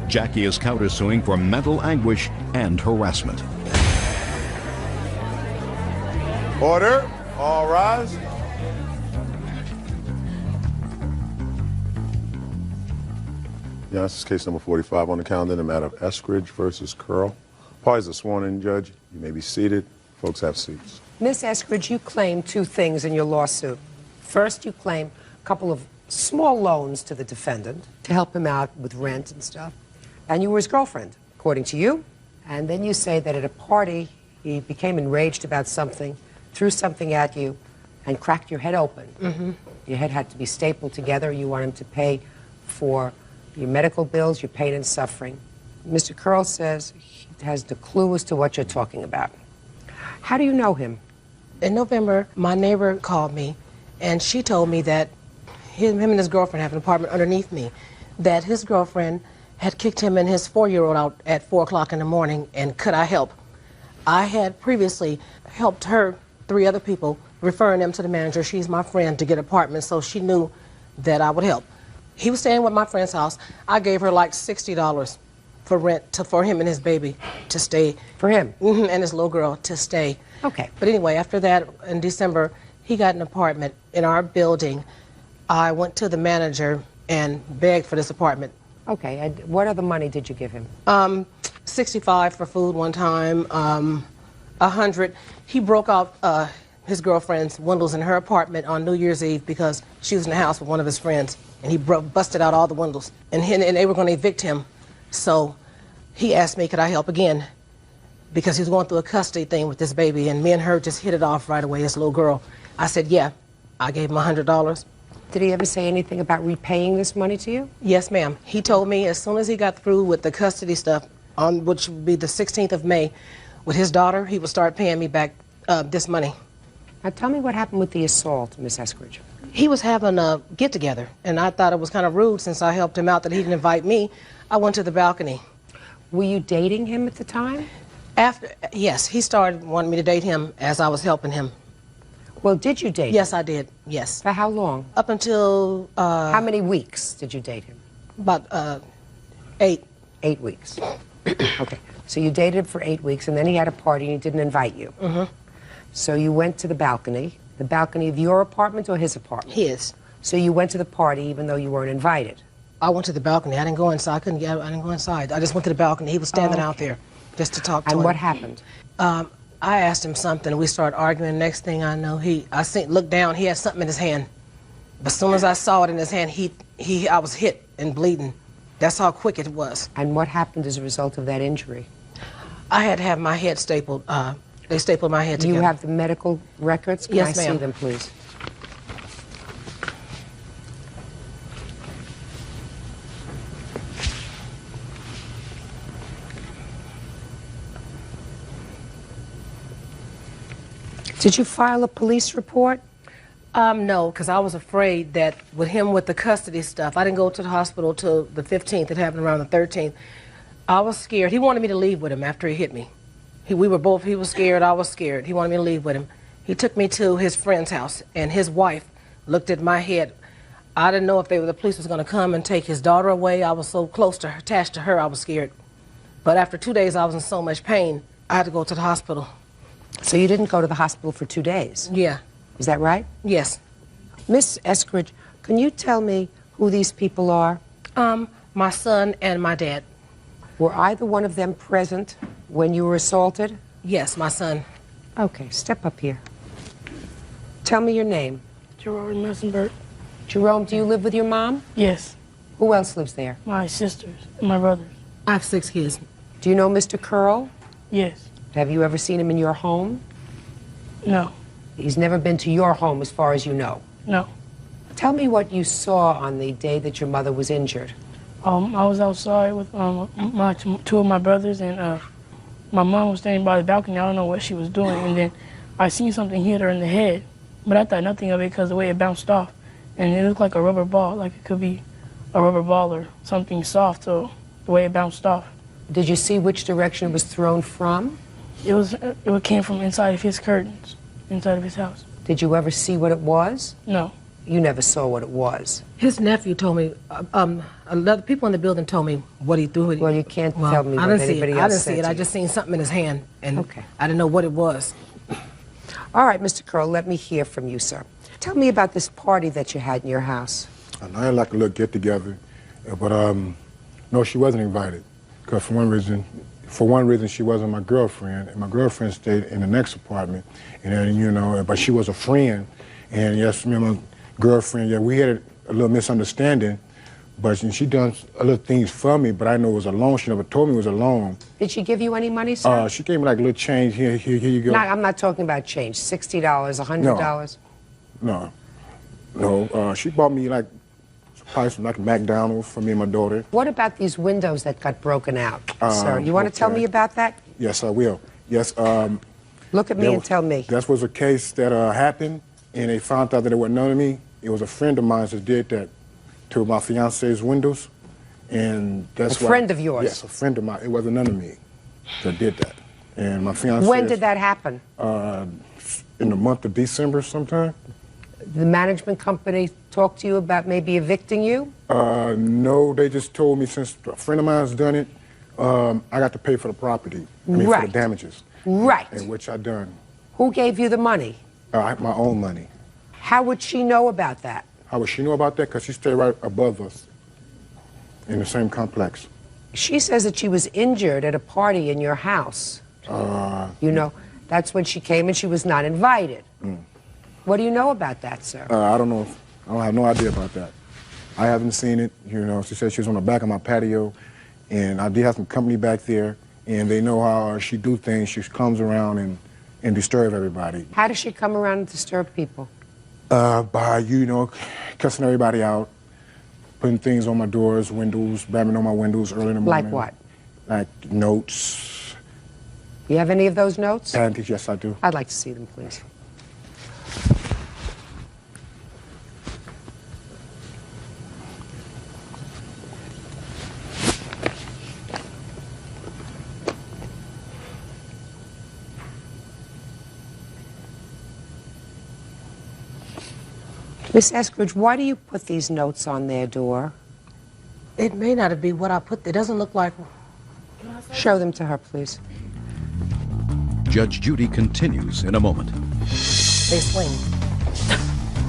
Jackie is countersuing for mental anguish and harassment. Order. All rise. Yeah, this is case number 45 on the calendar in the matter of Eskridge versus Curl. Parties are sworn in, Judge. You may be seated. Folks have seats. Miss Eskridge, you claim 2 things in your lawsuit. First, you claim a couple of small loans to the defendant to help him out with rent and stuff. And you were his girlfriend, according to you. And then you say that at a party, he became enraged about something, threw something at you, and cracked your head open. Mm-hmm. Your head had to be stapled together. You want him to pay for your medical bills, your pain and suffering. Mr. Curl says he has the clue as to what you're talking about. How do you know him? In November, my neighbor called me, and she told me that him and his girlfriend have an apartment underneath me, that his girlfriend had kicked him and his 4-year-old out at 4 o'clock in the morning, and could I help? I had previously helped her 3 other people, referring them to the manager. She's my friend, to get apartments, so she knew that I would help. He was staying with my friend's house. I gave her like $60 for rent for him and his baby to stay. For him? Mm-hmm, and his little girl to stay. Okay. But anyway, after that, in December, he got an apartment in our building. I went to the manager and begged for this apartment. Okay, and what other money did you give him? $65 for food one time, $100. He broke out his girlfriend's windows in her apartment on New Year's Eve because she was in the house with one of his friends, and he busted out all the windows, and they were going to evict him. So he asked me, could I help again? Because he was going through a custody thing with this baby, and me and her just hit it off right away, this little girl. I said, yeah. I gave him $100. Did he ever say anything about repaying this money to you? Yes, ma'am. He told me as soon as he got through with the custody stuff, on which would be the 16th of May, with his daughter, he would start paying me back this money. Now tell me what happened with the assault, Miss Eskridge. He was having a get-together, and I thought it was kind of rude since I helped him out that he didn't invite me. I went to the balcony. Were you dating him at the time? Yes, he started wanting me to date him as I was helping him. Well, did you date him? Yes, I did, yes. For how long? Up until... how many weeks did you date him? About 8. 8 weeks. Okay, so you dated him for 8 weeks, and then he had a party and he didn't invite you. Mm-hmm. So you went to the balcony of your apartment or his apartment? His. So you went to the party even though you weren't invited? I went to the balcony. I didn't go inside. I didn't go inside. I just went to the balcony. He was standing out there just to talk to him. And what happened? I asked him something. We started arguing. Next thing I know, looked down. He had something in his hand. But as soon as I saw it in his hand, I was hit and bleeding. That's how quick it was. And what happened as a result of that injury? I had to have my head stapled. They stapled my head together. You have the medical records? Can Yes, I ma'am. see them, please? Did you file a police report? No, because I was afraid that with him with the custody stuff, I didn't go to the hospital till the 15th. It happened around the 13th. I was scared. He wanted me to leave with him after he hit me. He was scared, I was scared. He wanted me to leave with him. He took me to his friend's house, and his wife looked at my head. I didn't know if the police was going to come and take his daughter away. I was so close to her, attached to her, I was scared. But after 2 days, I was in so much pain, I had to go to the hospital. So you didn't go to the hospital for 2 days? Yeah. Is that right? Yes. Miss Eskridge, can you tell me who these people are? My son and my dad. Were either one of them present when you were assaulted? Yes, my son. Okay, step up here. Tell me your name. Gerard Messenberg. Jerome, do you live with your mom? Yes. Who else lives there? My sisters and my brothers. I have 6 kids. Do you know Mr. Curl? Yes. Have you ever seen him in your home? No. He's never been to your home as far as you know? No. Tell me what you saw on the day that your mother was injured. I was outside with two of my brothers, and my mom was standing by the balcony. I don't know what she was doing, and then I seen something hit her in the head, but I thought nothing of it because the way it bounced off, and it looked like a rubber ball, like it could be a rubber ball or something soft, so the way it bounced off. Did you see which direction it was thrown from? It came from inside of his curtains, inside of his house. Did you ever see what it was? No. You never saw what it was? His nephew told me, other people in the building told me what he threw. Well, you can't tell me what anybody else I didn't said see it. to I you. just seen something in his hand, and Okay. I didn't know what it was. All right, Mr. Curl, let me hear from you, sir. Tell me about this party that you had in your house. I had like a little get-together, but no, she wasn't invited. Because for one reason, she wasn't my girlfriend, and my girlfriend stayed in the next apartment. And then, you know, but she was a friend, and yes, me and my girlfriend, yeah, we had a little misunderstanding, but she done a little things for me, but I know it was a loan. She never told me it was a loan. Did she give you any money, sir? She gave me like a little change. Here you go. I'm not talking about change. $60, $100? No, she bought me like probably some like McDonald's for me and my daughter. What about these windows that got broken out, sir? You want to tell me about that? Yes, I will. Yes. Look at me and tell me. That was a case that happened, and they found out that it wasn't none of me. It was a friend of mine that did that to my fiance's windows, and that's a friend of yours? Yes, a friend of mine. It wasn't none of me that did that. And my fiance. When did that happen? In the month of December sometime. The management company talked to you about maybe evicting you? No, they just told me since a friend of mine's done it, I got to pay for the property. I mean, for the damages. Right. And which I done. Who gave you the money? My own money. How would she know about that? How would she know about that? Because she stayed right above us in the same complex. She says that she was injured at a party in your house. You know, that's when she came and she was not invited. What do you know about that, sir? I don't know. I don't have no idea about that. I haven't seen it. You know, she said she was on the back of my patio, and I did have some company back there, and they know how she do things. She comes around and disturb everybody. How does she come around and disturb people? By, you know, cussing everybody out, putting things on my doors, windows, banging on my windows early in the morning. Like what? Like notes. You have any of those notes? Panties, yes, I do. I'd like to see them, please. Miss Eskridge, why do you put these notes on their door? It may not be what I put. It doesn't look like. Show them to her, please. Judge Judy continues in a moment. They swing.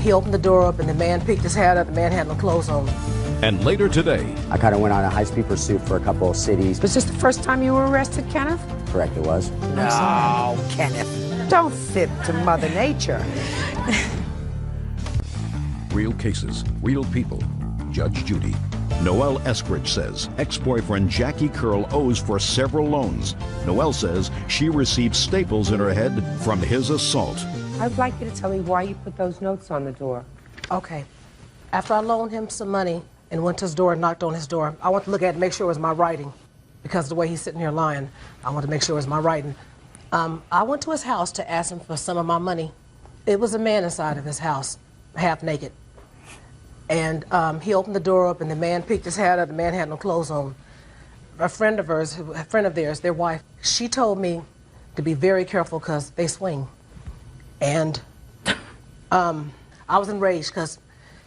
He opened the door up, and the man picked his hat up. The man had no clothes on. And later today, I kind of went on a high-speed pursuit for a couple of cities. Was this the first time you were arrested, Kenneth? Correct, it was. No, Kenneth. Don't fib to Mother Nature. real cases, real people. Judge Judy. Noelle Eskridge says ex-boyfriend Jackie Curl owes for several loans. Noelle says she received staples in her head from his assault. I'd like you to tell me why you put those notes on the door. Okay. After I loaned him some money and went to his door and knocked on his door, I want to look at it and make sure it was my writing. Because the way he's sitting here lying, I want to make sure it was my writing. I went to his house to ask him for some of my money. It was a man inside of his house, half naked. And he opened the door up, and the man picked his hat up. The man had no clothes on. A friend of theirs, their wife, she told me to be very careful because they swing. And I was enraged because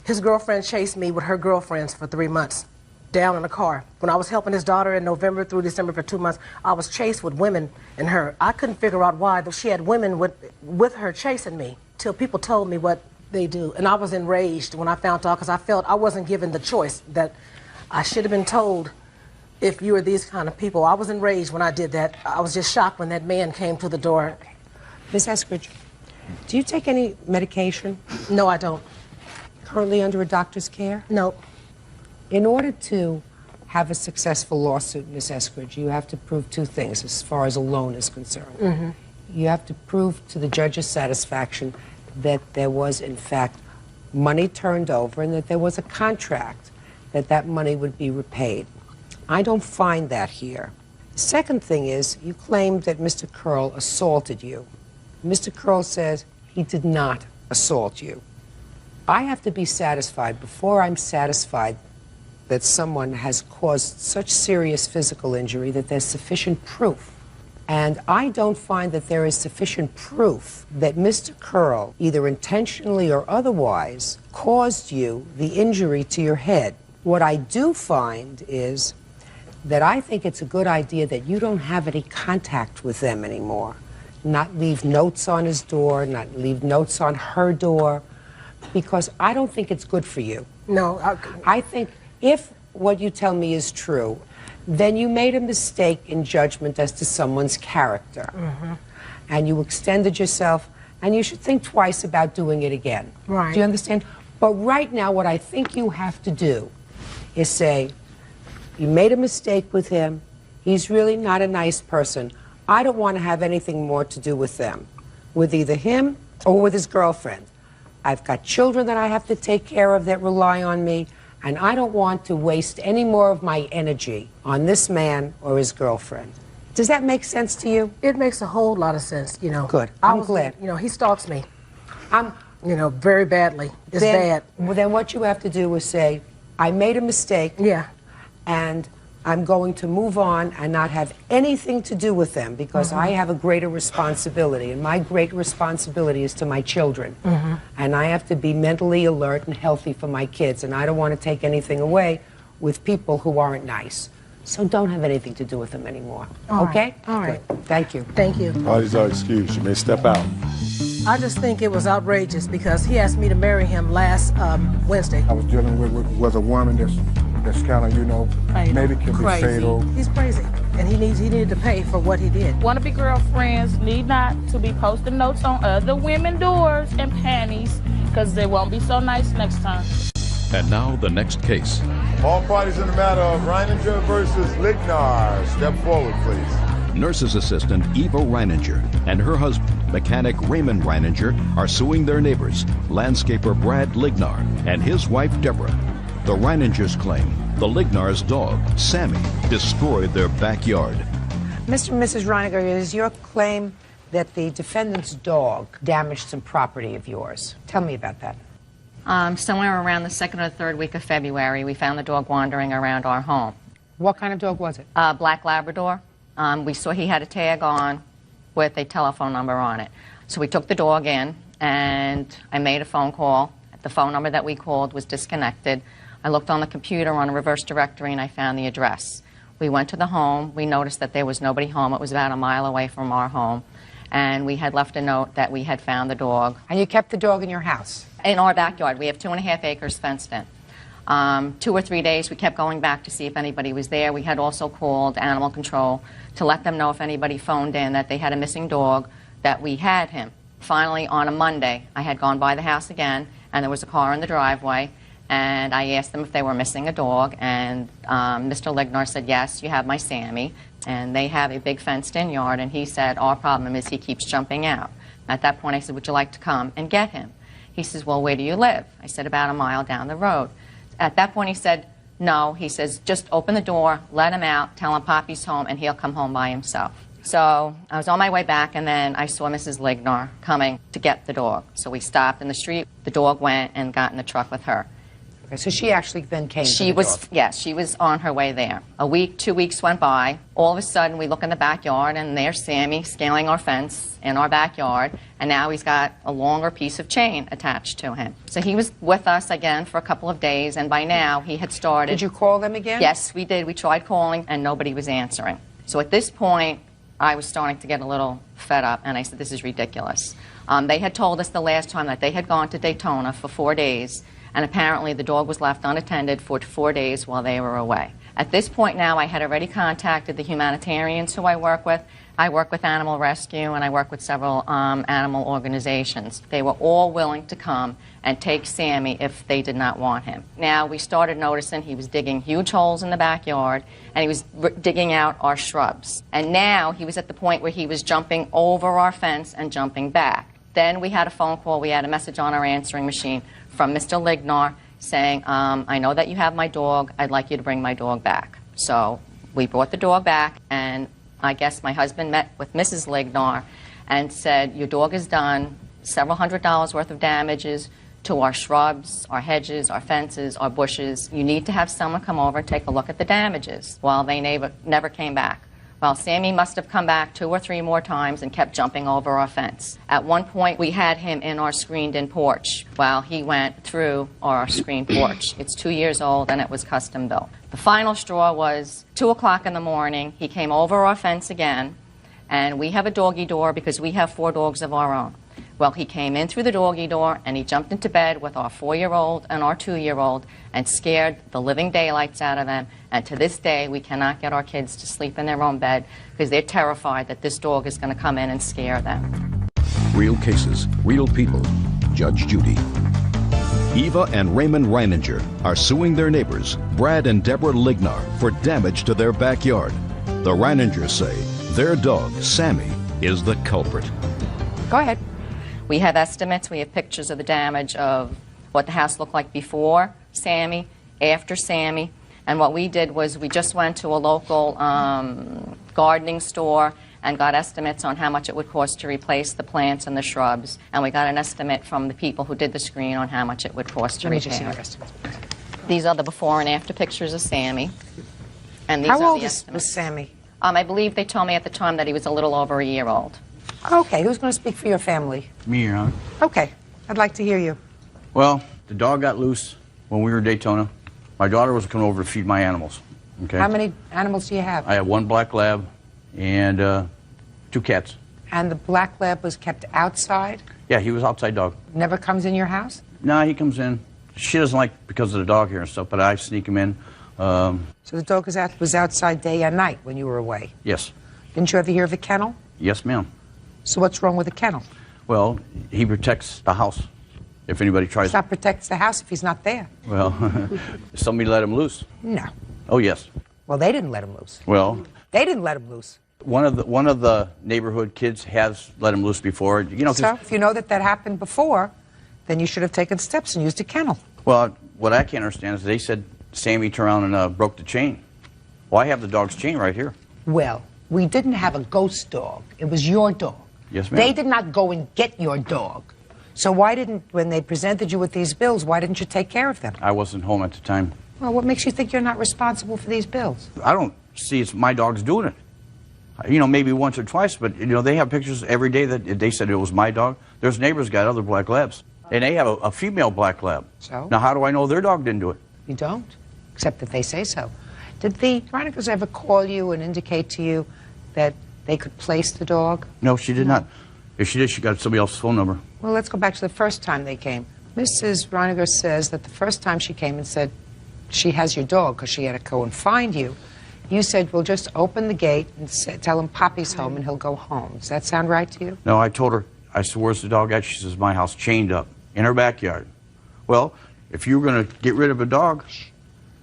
his girlfriend chased me with her girlfriends for 3 months down in a car. When I was helping his daughter in November through December for 2 months, I was chased with women and her. I couldn't figure out why, but she had women with her chasing me till people told me what they do. And I was enraged when I found out because I felt I wasn't given the choice, that I should have been told if you were these kind of people. I was enraged when I did that. I was just shocked when that man came to the door. Ms. Eskridge, do you take any medication? No, I don't. Currently under a doctor's care? No. In order to have a successful lawsuit, Ms. Eskridge, you have to prove two things as far as a loan is concerned. Mm-hmm. You have to prove to the judge's satisfaction that there was, in fact, money turned over and that there was a contract that that money would be repaid. I don't find that here. The second thing is you claim that Mr. Curl assaulted you. Mr. Curl says he did not assault you. I have to be satisfied before I'm satisfied that someone has caused such serious physical injury that there's sufficient proof. And I don't find that there is sufficient proof that Mr. Curl, either intentionally or otherwise, caused you the injury to your head. What I do find is that I think it's a good idea that you don't have any contact with them anymore. Not leave notes on his door, not leave notes on her door, because I don't think it's good for you. No. I think if what you tell me is true, then you made a mistake in judgment as to someone's character. Mm-hmm. And you extended yourself, and you should think twice about doing it again. Right. Do you understand? But right now, what I think you have to do is say, you made a mistake with him. He's really not a nice person. I don't want to have anything more to do with them, with either him or with his girlfriend. I've got children that I have to take care of that rely on me, and I don't want to waste any more of my energy on this man or his girlfriend. Does that make sense to you? It makes a whole lot of sense, you know. Good. I'm glad. You know, he stalks me. You know, very badly. It's then, bad. Well, then what you have to do is say, I made a mistake. Yeah. And I'm going to move on and not have anything to do with them because I have a greater responsibility, and my great responsibility is to my children. Mm-hmm. And I have to be mentally alert and healthy for my kids, and I don't want to take anything away with people who aren't nice. So don't have anything to do with them anymore. All okay? right. All right. Good. Thank you. Thank you. Parties are excused. You may step out. I just think it was outrageous because he asked me to marry him last Wednesday. I was dealing with a woman that's kind of, you know, maybe can be fatal. He's crazy, and he needed to pay for what he did. Wannabe girlfriends need not to be posting notes on other women's doors and panties, because they won't be so nice next time. And now the next case. All parties in the matter of Reininger versus Lignar. Step forward, please. Nurse's assistant Eva Reininger and her husband, mechanic Raymond Reininger, are suing their neighbors, landscaper Brad Lignar and his wife Deborah. The Reiningers claim the Lignar's dog, Sammy, destroyed their backyard. Mr. and Mrs. Reininger, it is your claim that the defendant's dog damaged some property of yours. Tell me about that. Somewhere around the second or third week of February, we found the dog wandering around our home. What kind of dog was it? Black Labrador. We saw he had a tag on with a telephone number on it. So we took the dog in, and I made a phone call. The phone number that we called was disconnected. I looked on the computer on a reverse directory, and I found the address. We went to the home. We noticed that there was nobody home. It was about a mile away from our home. And we had left a note that we had found the dog. And you kept the dog in your house? In our backyard. We have 2.5 acres fenced in. 2 or 3 days, we kept going back to see if anybody was there. We had also called animal control to let them know if anybody phoned in that they had a missing dog, that we had him. Finally, on a Monday, I had gone by the house again, and there was a car in the driveway, and I asked them if they were missing a dog, and Mr. Lignar said, yes, you have my Sammy. And they have a big fenced-in yard, and he said, our problem is he keeps jumping out. At that point, I said, would you like to come and get him? He says, well, where do you live? I said, about a mile down the road. At that point, he said, no. He says, just open the door, let him out, tell him Poppy's home, and he'll come home by himself. So I was on my way back, and then I saw Mrs. Lignar coming to get the dog. So we stopped in the street. The dog went and got in the truck with her. Okay, so she actually then came to the dog. Yes, she was on her way there. A week, 2 weeks went by. All of a sudden, we look in the backyard, and there's Sammy scaling our fence in our backyard, and now he's got a longer piece of chain attached to him. So he was with us again for a couple of days, and by now he had started. Did you call them again? Yes, we did. We tried calling, and nobody was answering. So at this point, I was starting to get a little fed up, and I said, this is ridiculous. They had told us the last time that they had gone to Daytona for 4 days, and apparently the dog was left unattended for 4 days while they were away. At this point now, I had already contacted the humanitarians who I work with. I work with Animal Rescue, and I work with several animal organizations. They were all willing to come and take Sammy if they did not want him. Now, we started noticing he was digging huge holes in the backyard, and he was digging out our shrubs. And now he was at the point where he was jumping over our fence and jumping back. Then we had a phone call, we had a message on our answering machine from Mr. Lignar saying, I know that you have my dog, I'd like you to bring my dog back. So we brought the dog back, and I guess my husband met with Mrs. Lignar and said, your dog has done several $100s worth of damages to our shrubs, our hedges, our fences, our bushes. You need to have someone come over and take a look at the damages. Well, they never came back. Well, Sammy must have come back 2 or 3 more times and kept jumping over our fence. At one point, we had him in our screened-in porch while he went through our screened porch. It's 2 years old, and it was custom built. The final straw was 2 o'clock in the morning. He came over our fence again, and we have a doggy door because we have 4 dogs of our own. Well, he came in through the doggy door, and he jumped into bed with our 4-year-old and our 2-year-old and scared the living daylights out of them. And to this day, we cannot get our kids to sleep in their own bed because they're terrified that this dog is going to come in and scare them. Real cases, real people. Judge Judy. Eva and Raymond Reininger are suing their neighbors, Brad and Deborah Lignar, for damage to their backyard. The Reiningers say their dog, Sammy, is the culprit. Go ahead. We have estimates, we have pictures of the damage of what the house looked like before Sammy, after Sammy, and what we did was we just went to a local gardening store and got estimates on how much it would cost to replace the plants and the shrubs, and we got an estimate from the people who did the screen on how much it would cost to Let me just see repair. your estimates. These are the before and after pictures of Sammy. And these How are old the was estimates. Sammy? I believe they told me at the time that he was a little over a year old. Okay, who's going to speak for your family? Me, Your Honor. Okay, I'd like to hear you. Well, the dog got loose when we were in Daytona. My daughter was coming over to feed my animals. Okay. How many animals do you have? I have 1 black lab and 2 cats. And the black lab was kept outside? Yeah, he was outside dog. Never comes in your house? Nah, he comes in. She doesn't like because of the dog here and stuff, but I sneak him in. So the dog was outside day and night when you were away? Yes. Didn't you ever hear of a kennel? Yes, ma'am. So what's wrong with the kennel? Well, he protects the house if anybody tries. It's not protects the house if he's not there. Well, somebody let him loose. No. Oh, yes. Well, they didn't let him loose. Well, They didn't let him loose. one of the neighborhood kids has let him loose before. You know, 'cause- So if you know that happened before, then you should have taken steps and used a kennel. Well, what I can't understand is they said Sammy turned around and broke the chain. Well, I have the dog's chain right here. Well, we didn't have a ghost dog. It was your dog. Yes, ma'am. They did not go and get your dog. So why didn't, when they presented you with these bills, why didn't you take care of them? I wasn't home at the time. Well, what makes you think you're not responsible for these bills? I don't see it's my dog's doing it. You know, maybe once or twice, but, you know, they have pictures every day that they said it was my dog. There's neighbors got other black labs, and they have a female black lab. So? Now, how do I know their dog didn't do it? You don't, except that they say so. Did the Chronicles ever call you and indicate to you that they could place the dog? No, she did not. If she did, she got somebody else's phone number. Well, let's go back to the first time they came. Mrs. Reiniger says that the first time she came and said she has your dog because she had to go and find you, you said, well, just open the gate and tell him Poppy's home and he'll go home. Does that sound right to you? No, I told her, I said, where's the dog at? She says, my house, chained up, in her backyard. Well, if you were going to get rid of a dog...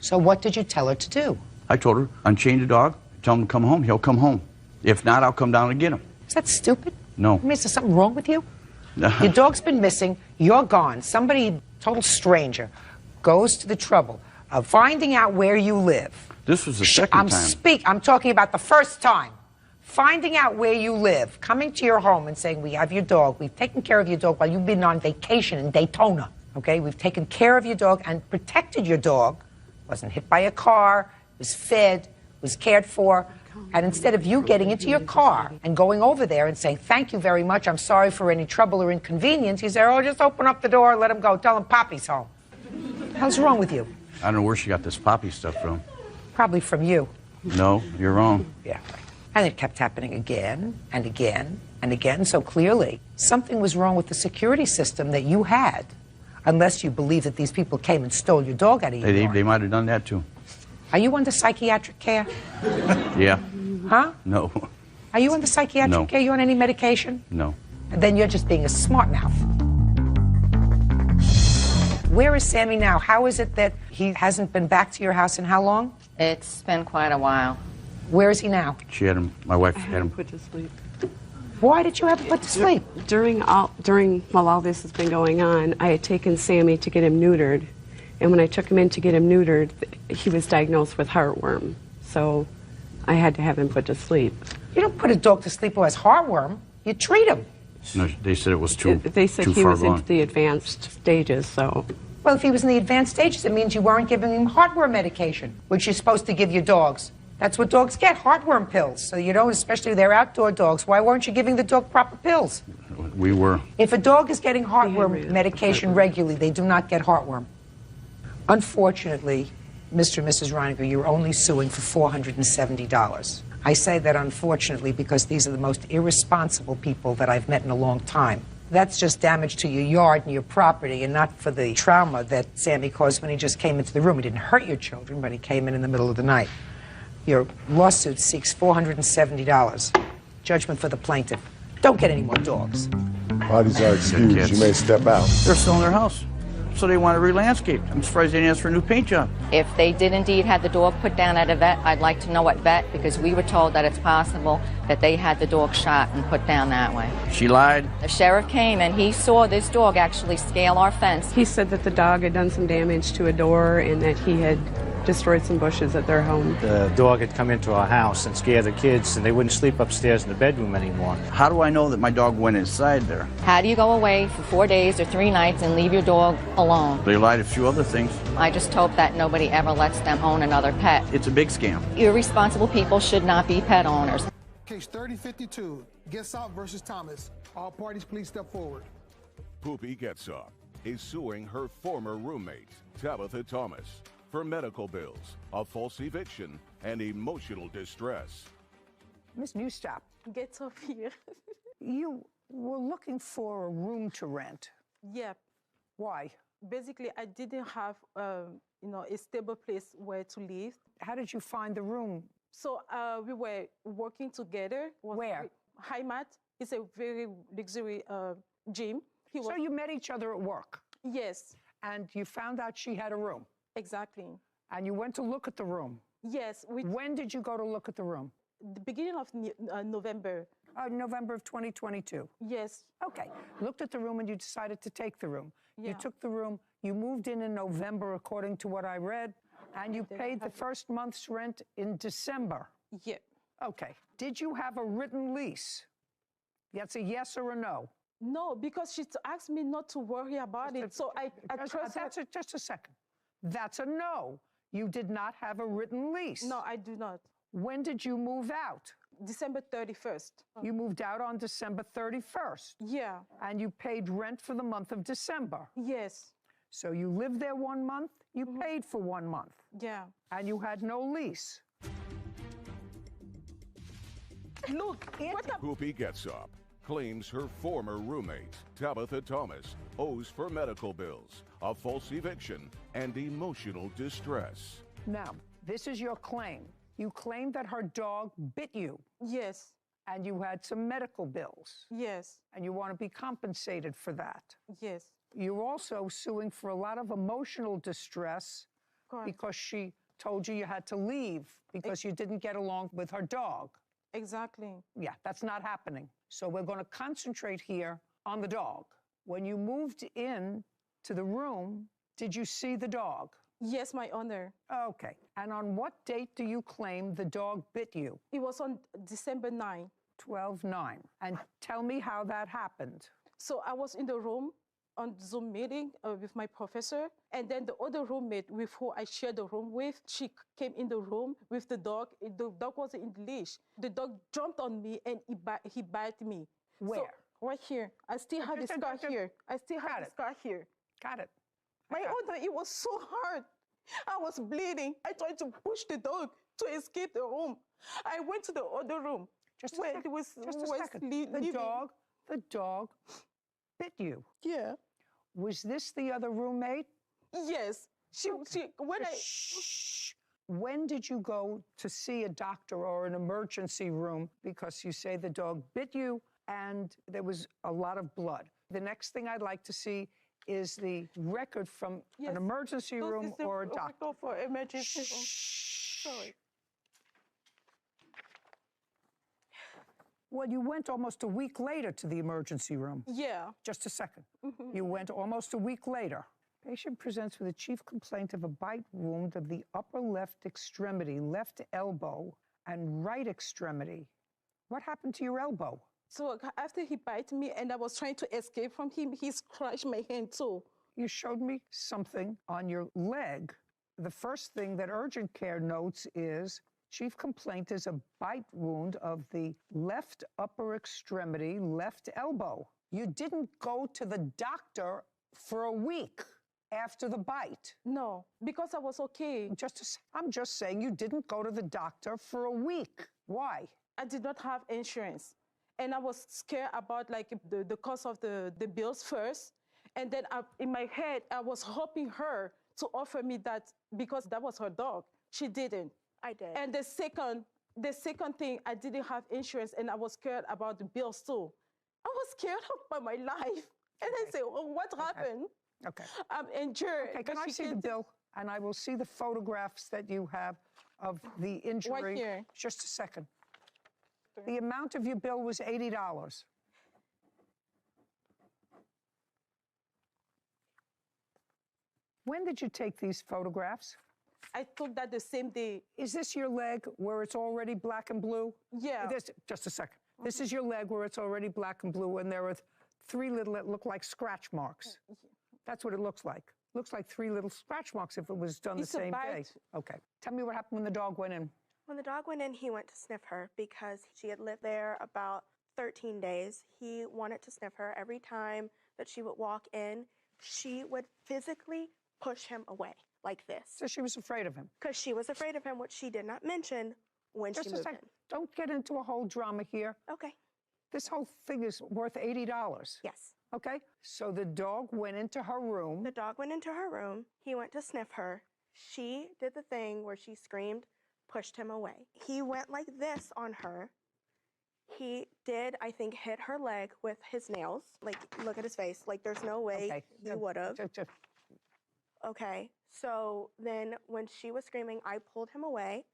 So what did you tell her to do? I told her, unchain the dog, tell him to come home, he'll come home. If not, I'll come down and get him. Is that stupid? No. I mean, is there something wrong with you? Your dog's been missing, you're gone. Somebody, total stranger, goes to the trouble of finding out where you live. This was the second time. I'm talking about the first time. Finding out where you live, coming to your home and saying, we have your dog, we've taken care of your dog while you've been on vacation in Daytona. Okay, we've taken care of your dog and protected your dog. Wasn't hit by a car, was fed, was cared for. And instead of you getting into your car and going over there and saying, thank you very much, I'm sorry for any trouble or inconvenience, you say, oh, just open up the door, let him go, tell him Poppy's home. What the hell's wrong with you? I don't know where she got this poppy stuff from. Probably from you. No, you're wrong. Yeah. And it kept happening again and again and again. So clearly, something was wrong with the security system that you had, unless you believe that these people came and stole your dog out of your yard. They might have done that too. Are you under psychiatric care? Yeah. Huh? No. Are you under psychiatric No. care? You on any medication? No. And then you're just being a smart mouth. Where is Sammy now? How is it that he hasn't been back to your house in how long? It's been quite a while. Where is he now? She had him. My wife had him. Put to sleep. Why did you have him put to sleep? While all this has been going on, I had taken Sammy to get him neutered, and when I took him in to get him neutered, he was diagnosed with heartworm. So I had to have him put to sleep. You don't put a dog to sleep who has heartworm. You treat him. No, they said it was too They said too he far was gone. into the advanced stages, so. Well, if he was in the advanced stages, it means you weren't giving him heartworm medication, which you're supposed to give your dogs. That's what dogs get, heartworm pills. So you don't, especially they're outdoor dogs. Why weren't you giving the dog proper pills? We were. If a dog is getting heartworm medication regularly, they do not get heartworm. Unfortunately, Mr. and Mrs. Reiniger, you're only suing for $470. I say that unfortunately because these are the most irresponsible people that I've met in a long time. That's just damage to your yard and your property, and not for the trauma that Sammy caused when he just came into the room. He didn't hurt your children, but he came in the middle of the night. Your lawsuit seeks $470. Judgment for the plaintiff. Don't get any more dogs. Bodies are excused. You may step out. They're still in their house. So they want to re-landscape. I'm surprised they didn't ask for a new paint job. If they did indeed have the dog put down at a vet, I'd like to know what vet, because we were told that it's possible that they had the dog shot and put down that way. She lied. The sheriff came and he saw this dog actually scale our fence. He said that the dog had done some damage to a door and that he had destroyed some bushes at their home. The dog had come into our house and scared the kids, and they wouldn't sleep upstairs in the bedroom anymore. How do I know that my dog went inside there? How do you go away for 4 days or 3 nights and leave your dog alone? They lied a few other things. I just hope that nobody ever lets them own another pet. It's a big scam. Irresponsible people should not be pet owners. Case 3052, Getsop versus Thomas. All parties please step forward. Poopy Getsop is suing her former roommate, Tabitha Thomas, for medical bills, a false eviction, and emotional distress. Miss Newstop, Get off here. you were looking for a room to rent. Yeah. Why? Basically, I didn't have, a stable place where to live. How did you find the room? So we were working together. Where? Heimat. It's a very luxury gym. So you met each other at work? Yes. And you found out she had a room? Exactly. And you went to look at the room? Yes. When did you go to look at the room? The beginning of November. November of 2022? Yes. Okay. Looked at the room and you decided to take the room. Yeah. You took the room, you moved in November according to what I read, and you paid the first month's rent in December. Yeah. Okay. Did you have a written lease? That's a yes or a no? No, because she asked me not to worry about it. So I trust her. Just a second. That's a no. You did not have a written lease. No, I do not. When did you move out? December 31st. You moved out on December 31st? Yeah. And you paid rent for the month of December? Yes. So you lived there 1 month, you paid for 1 month? Yeah. And you had no lease? Look, what a... Poopy Getsop claims her former roommate, Tabitha Thomas, owes for medical bills, a false eviction, and emotional distress. Now, this is your claim. You claim that her dog bit you. Yes. And you had some medical bills. Yes. And you want to be compensated for that. Yes. You're also suing for a lot of emotional distress. Correct. Because she told you had to leave because you didn't get along with her dog. Exactly. Yeah, that's not happening. So we're going to concentrate here on the dog. When you moved in to the room, did you see the dog? Yes, my honor. Okay. And on what date do you claim the dog bit you? It was on December 9. 12/9. And tell me how that happened. So I was in the room on Zoom meeting with my professor, and then the other roommate with who I shared the room with, she came in the room with the dog. The dog was in leash. The dog jumped on me and he bit me. Where? So, right here. I still have the scar here. I still have the scar here. Got it. My honor, it was so hard. I was bleeding. I tried to push the dog to escape the room. I went to the other room. Just a second. The dog bit you. Yeah. Was this the other roommate? Yes. Shh. When did you go to see a doctor or an emergency room because you say the dog bit you and there was a lot of blood? The next thing I'd like to see is the record from an emergency room or a doctor. For emergency room. Sorry. Well, you went almost a week later to the emergency room. Yeah. Just a second. You went almost a week later. Patient presents with a chief complaint of a bite wound of the upper left extremity, left elbow, and right extremity. What happened to your elbow? So after he bit me and I was trying to escape from him, he scratched my hand too. You showed me something on your leg. The first thing that urgent care notes is chief complaint is a bite wound of the left upper extremity, left elbow. You didn't go to the doctor for a week after the bite. No, because I was okay. I'm just saying you didn't go to the doctor for a week. Why? I did not have insurance. And I was scared about like the cost of the bills first. And then in my head, I was hoping her to offer me that because that was her dog. She didn't. I did. And the second thing, I didn't have insurance and I was scared about the bills too. I was scared about my life. And I said, well, what happened? Okay. I'm injured. Okay, can I see the bill? And I will see the photographs that you have of the injury. Right here. Just a second. The amount of your bill was $80. When did you take these photographs? I took that the same day. Is this your leg where it's already black and blue? Yeah. Just a second. This is your leg where it's already black and blue, and there are 3 little that look like scratch marks. That's what it looks like. Looks like 3 little scratch marks if it was done the same day. Okay. Tell me what happened when the dog went in. When the dog went in, he went to sniff her because she had lived there about 13 days. He wanted to sniff her. Every time that she would walk in, she would physically push him away like this. So she was afraid of him? Because she was afraid of him, which she did not mention when she moved in. Don't get into a whole drama here. Okay. This whole thing is worth $80. Yes. Okay? So the dog went into her room. The dog went into her room. He went to sniff her. She did the thing where she screamed, pushed him away. He went like this on her. He did, I think, hit her leg with his nails. Like, look at his face. Like, there's no way he would have. Okay. So then when she was screaming, I pulled him away.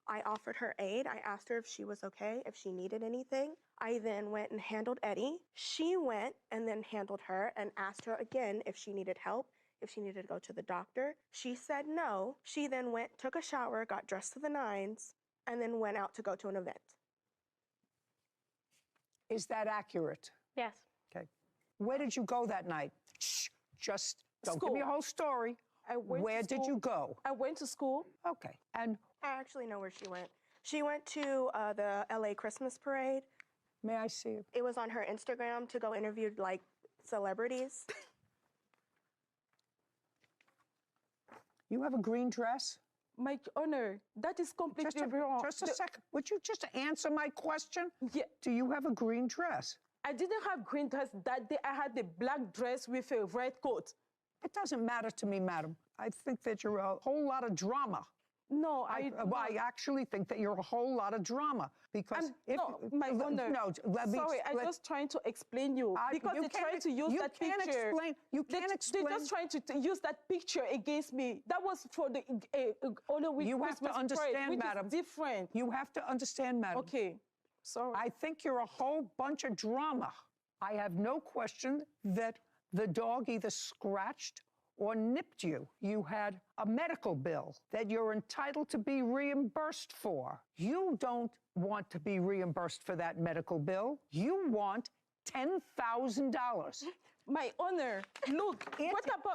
I offered her aid. I asked her if she was okay, if she needed anything. I then went and handled Eddie. She went and then handled her and asked her again if she needed help, if she needed to go to the doctor. She said no. She then went, took a shower, got dressed to the nines, and then went out to go to an event. Is that accurate? Yes. Okay. Where did you go that night? Shh, just don't give me a whole story. Where did you go? I went to school. Okay. And I actually know where she went. She went to the LA Christmas parade. May I see it? It was on her Instagram to go interview like celebrities. You have a green dress? My honor, that is completely wrong. Just a second. Would you just answer my question? Yeah. Do you have a green dress? I didn't have green dress that day. I had the black dress with a red coat. It doesn't matter to me, madam. I think that you're a whole lot of drama. No, I actually think that you're a whole lot of drama because my honor. No, let me. Sorry, I'm just trying to explain you because they try to use that picture. You can't explain. They're just trying to use that picture against me. That was for the Honor Week Christmas have to understand, parade, which madam. is different. You have to understand, madam. Okay, sorry. I think you're a whole bunch of drama. I have no question that the dog either scratched or nipped you. You had a medical bill that you're entitled to be reimbursed for. You don't want to be reimbursed for that medical bill. You want $10,000. My honor, look,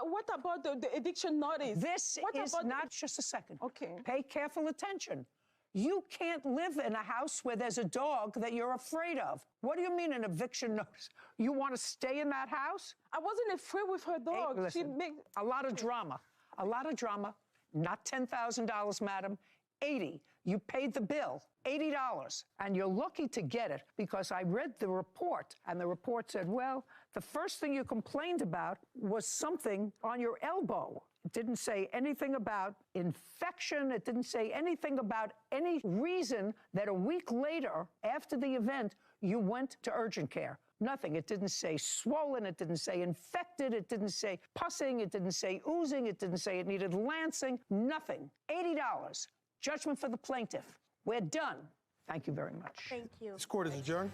what about the addiction notice? This is not, just a second. Okay. Pay careful attention. You can't live in a house where there's a dog that you're afraid of. What do you mean an eviction notice? You want to stay in that house? I wasn't afraid with her dog. Hey, listen, a lot of drama. A lot of drama. Not $10,000, madam. $80. You paid the bill, $80, and you're lucky to get it because I read the report, and the report said, well, the first thing you complained about was something on your elbow. It didn't say anything about infection. It didn't say anything about any reason that a week later, after the event, you went to urgent care. Nothing. It didn't say swollen. It didn't say infected. It didn't say pussing. It didn't say oozing. It didn't say it needed lancing. Nothing. $80. Judgment for the plaintiff. We're done. Thank you very much. Thank you. This court is adjourned.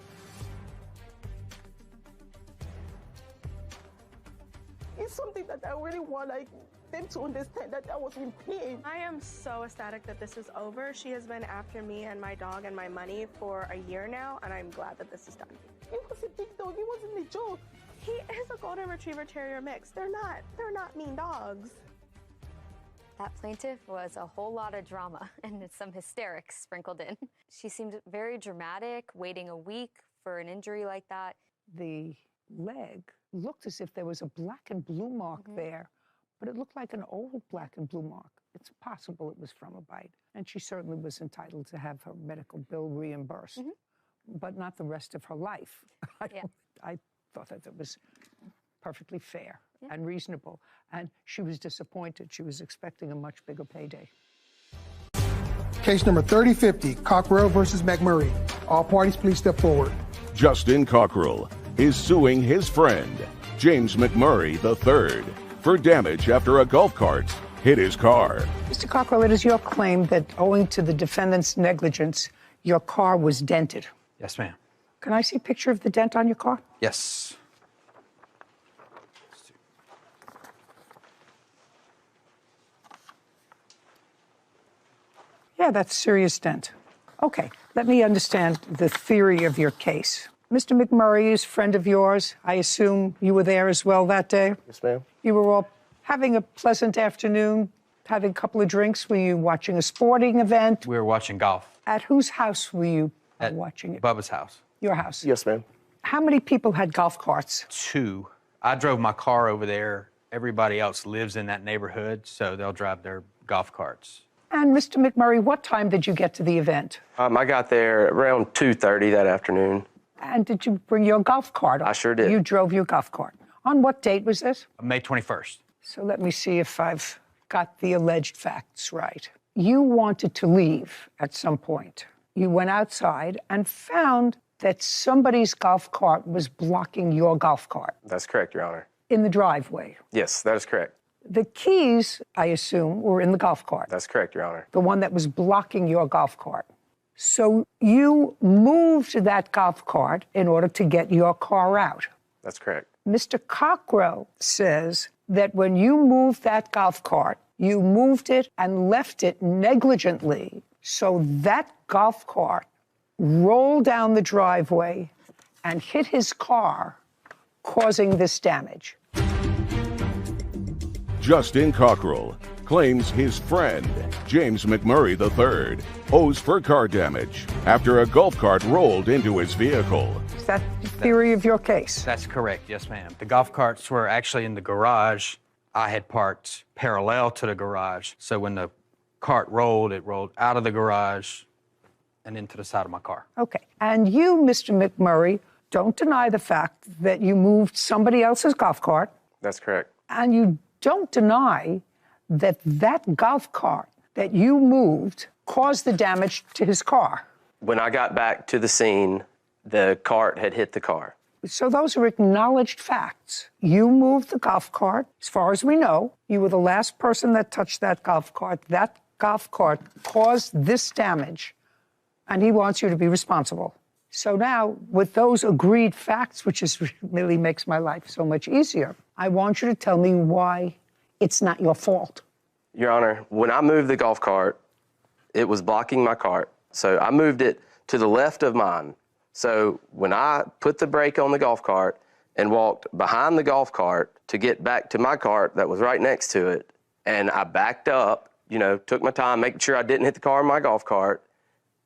It's something that I really want them to understand that I was in pain. I am so ecstatic that this is over. She has been after me and my dog and my money for a year now, and I'm glad that this is done. It was a big dog. It wasn't a joke. He is a golden retriever terrier mix. They're not mean dogs. That plaintiff was a whole lot of drama and some hysterics sprinkled in. She seemed very dramatic, waiting a week for an injury like that. The leg looked as if there was a black and blue mark there, but it looked like an old black and blue mark. It's possible it was from a bite. And she certainly was entitled to have her medical bill reimbursed, but not the rest of her life. I thought that was perfectly fair and reasonable. And she was disappointed. She was expecting a much bigger payday. Case number 3050, Cockrell versus McMurray. All parties, please step forward. Justin Cockrell is suing his friend, James McMurray III, for damage after a golf cart hit his car. Mr. Cockrell, it is your claim that owing to the defendant's negligence, your car was dented. Yes, ma'am. Can I see a picture of the dent on your car? Yes. Yeah, that's a serious dent. Okay, let me understand the theory of your case. Mr. McMurray is a friend of yours. I assume you were there as well that day? Yes, ma'am. You were all having a pleasant afternoon, having a couple of drinks. Were you watching a sporting event? We were watching golf. At whose house were you watching it? Bubba's house. Your house? Yes, ma'am. How many people had golf carts? 2. I drove my car over there. Everybody else lives in that neighborhood, so they'll drive their golf carts. And Mr. McMurray, what time did you get to the event? I got there around 2:30 that afternoon. And did you bring your golf cart? I sure did. You drove your golf cart. On what date was this? May 21st. So let me see if I've got the alleged facts right. You wanted to leave at some point. You went outside and found that somebody's golf cart was blocking your golf cart. That's correct, Your Honor. In the driveway. Yes, that is correct. The keys, I assume, were in the golf cart. That's correct, Your Honor. The one that was blocking your golf cart. So you moved that golf cart in order to get your car out. That's correct. Mr. Cockrell says that when you moved that golf cart, you moved it and left it negligently. So that golf cart rolled down the driveway and hit his car, causing this damage. Justin Cockrell claims his friend, James McMurray III, owes for car damage after a golf cart rolled into his vehicle. Is that the theory of your case? That's correct, yes, ma'am. The golf carts were actually in the garage. I had parked parallel to the garage, so when the cart rolled, it rolled out of the garage and into the side of my car. Okay. And you, Mr. McMurray, don't deny the fact that you moved somebody else's golf cart. That's correct. And you don't deny that that golf cart that you moved caused the damage to his car. When I got back to the scene, the cart had hit the car. So those are acknowledged facts. You moved the golf cart. As far as we know, you were the last person that touched that golf cart. That golf cart caused this damage, and he wants you to be responsible. So now, with those agreed facts, which really makes my life so much easier, I want you to tell me why it's not your fault. Your Honor, when I moved the golf cart, it was blocking my cart. So I moved it to the left of mine. So when I put the brake on the golf cart and walked behind the golf cart to get back to my cart that was right next to it, and I backed up, took my time, making sure I didn't hit the car in my golf cart,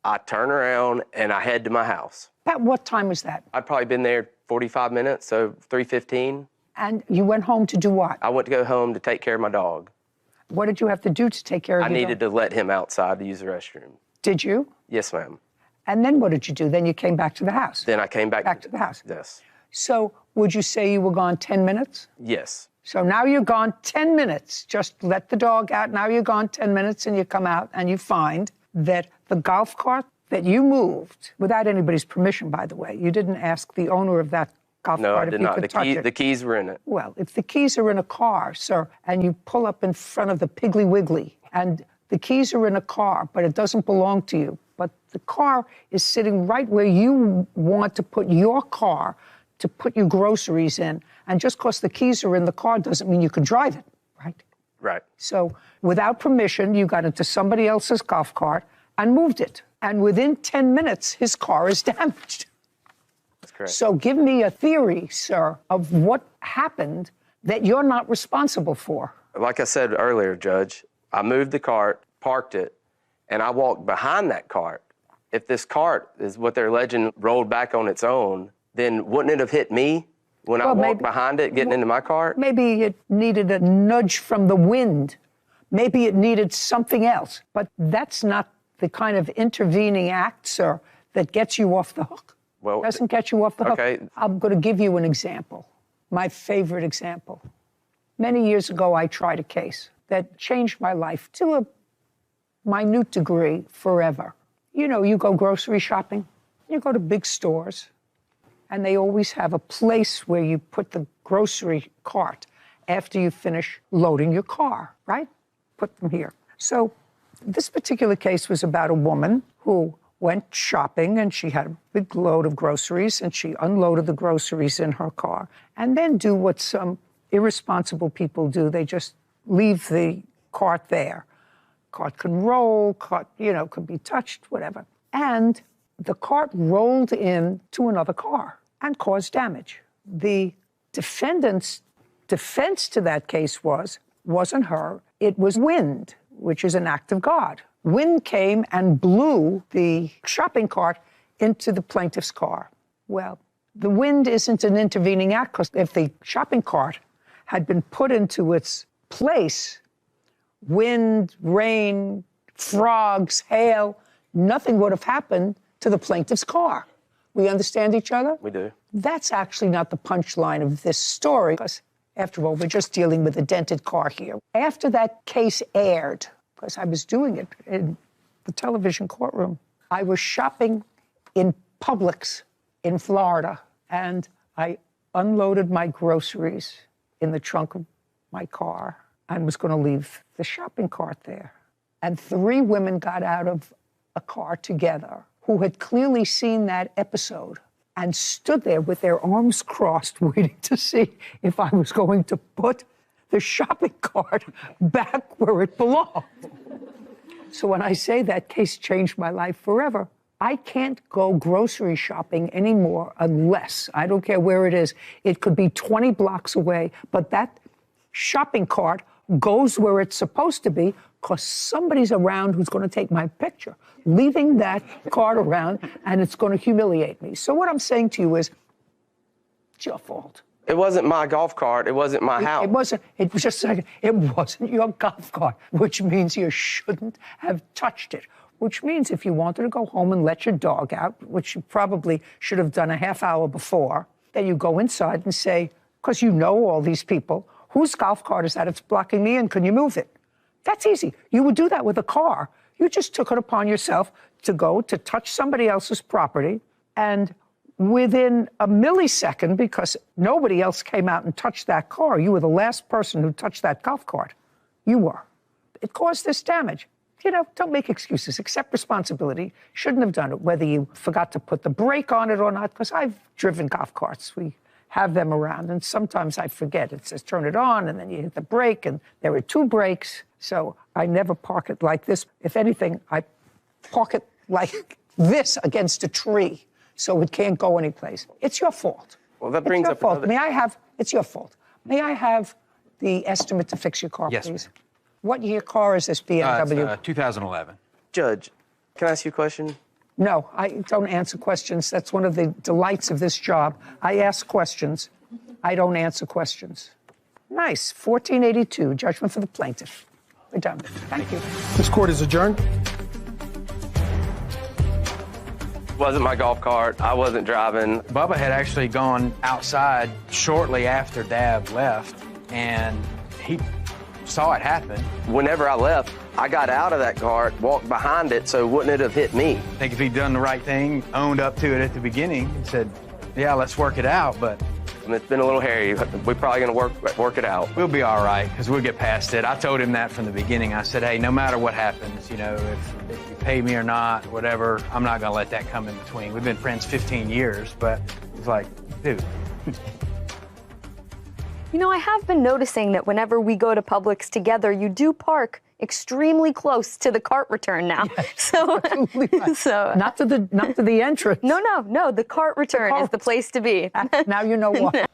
I turned around and I head to my house. About what time was that? I'd probably been there 45 minutes, so 3:15. And you went home to do what? I went to go home to take care of my dog. What did you have to do to take care of your dog? I needed to let him outside to use the restroom. Did you? Yes, ma'am. And then what did you do? Then you came back to the house? Then I came back to the house? Yes. So would you say you were gone 10 minutes? Yes. So now you're gone 10 minutes. Just let the dog out. Now you're gone 10 minutes and you come out and you find that the golf cart that you moved, without anybody's permission, by the way, you didn't ask the owner of that golf No, cart I if did you not. could touch it. The keys were in it. Well, if the keys are in a car, sir, and you pull up in front of the Piggly Wiggly, and the keys are in a car, but it doesn't belong to you, but the car is sitting right where you want to put your car to put your groceries in, and just because the keys are in the car doesn't mean you can drive it, right? Right. So without permission, you got into somebody else's golf cart and moved it. And within 10 minutes, his car is damaged. That's correct. So give me a theory, sir, of what happened that you're not responsible for. Like I said earlier, Judge, I moved the cart, parked it, and I walked behind that cart. If this cart is what they're alleging rolled back on its own, then wouldn't it have hit me when I walked behind it, getting into my cart? Maybe it needed a nudge from the wind. Maybe it needed something else. But that's not the kind of intervening act, sir, that gets you off the hook. Well, doesn't get you off the hook. okay. I'm going to give you an example, my favorite example. Many years ago, I tried a case that changed my life to a minute degree forever. You know, you go grocery shopping, you go to big stores, and they always have a place where you put the grocery cart after you finish loading your car, right? Put them here. So this particular case was about a woman who went shopping, and she had a big load of groceries, and she unloaded the groceries in her car, and then do what some irresponsible people do. They just leave the cart there. Cart can roll, cart, could be touched, whatever. And the cart rolled into another car and caused damage. The defendant's defense to that case wasn't her, it was wind, which is an act of God. Wind came and blew the shopping cart into the plaintiff's car. Well, the wind isn't an intervening act, because if the shopping cart had been put into its place, wind, rain, frogs, hail, nothing would have happened to the plaintiff's car. We understand each other? We do. That's actually not the punchline of this story, because after all, we're just dealing with a dented car here. After that case aired, because I was doing it in the television courtroom, I was shopping in Publix in Florida, and I unloaded my groceries in the trunk of my car and was going to leave the shopping cart there. And 3 women got out of a car together who had clearly seen that episode and stood there with their arms crossed, waiting to see if I was going to put the shopping cart back where it belonged. So when I say that case changed my life forever, I can't go grocery shopping anymore unless, I don't care where it is, it could be 20 blocks away, but that shopping cart goes where it's supposed to be, because somebody's around who's going to take my picture, leaving that cart around, and it's going to humiliate me. So what I'm saying to you is, it's your fault. It wasn't my golf cart. It wasn't my house. It was just like, it wasn't your golf cart, which means you shouldn't have touched it, which means if you wanted to go home and let your dog out, which you probably should have done a half hour before, then you go inside and say, because you know all these people, whose golf cart is that? It's blocking me in. Can you move it? That's easy. You would do that with a car. You just took it upon yourself to go to touch somebody else's property, and within a millisecond, because nobody else came out and touched that car, you were the last person who touched that golf cart. You were. It caused this damage. Don't make excuses. Accept responsibility. Shouldn't have done it, whether you forgot to put the brake on it or not, because I've driven golf carts. We have them around, and sometimes I forget. It says turn it on, and then you hit the brake, and there are 2 brakes. So I never park it like this. If anything, I park it like this against a tree, so it can't go anyplace. It's your fault. Well, that brings up another... It's your fault. May I have the estimate to fix your car, yes, please? What year car is this BMW? It's 2011. Judge, can I ask you a question? No, I don't answer questions. That's one of the delights of this job. I ask questions. I don't answer questions. Nice. 1482, judgment for the plaintiff. We're done. Thank you. This court is adjourned. Wasn't my golf cart. I wasn't driving. Bubba had actually gone outside shortly after Dab left, and he saw it happen. Whenever I left, I got out of that cart, walked behind it, so wouldn't it have hit me? I think if he'd done the right thing, owned up to it at the beginning, and said, yeah, let's work it out, but... And it's been a little hairy. We're probably going to work it out. We'll be all right, because we'll get past it. I told him that from the beginning. I said, hey, no matter what happens, you know, if you pay me or not, whatever, I'm not going to let that come in between. We've been friends 15 years, but it's like, dude. You know, I have been noticing that whenever we go to Publix together, you do park extremely close to the cart return now. Yes, so not to the entrance. No, the cart return is the place to be. Now you know why.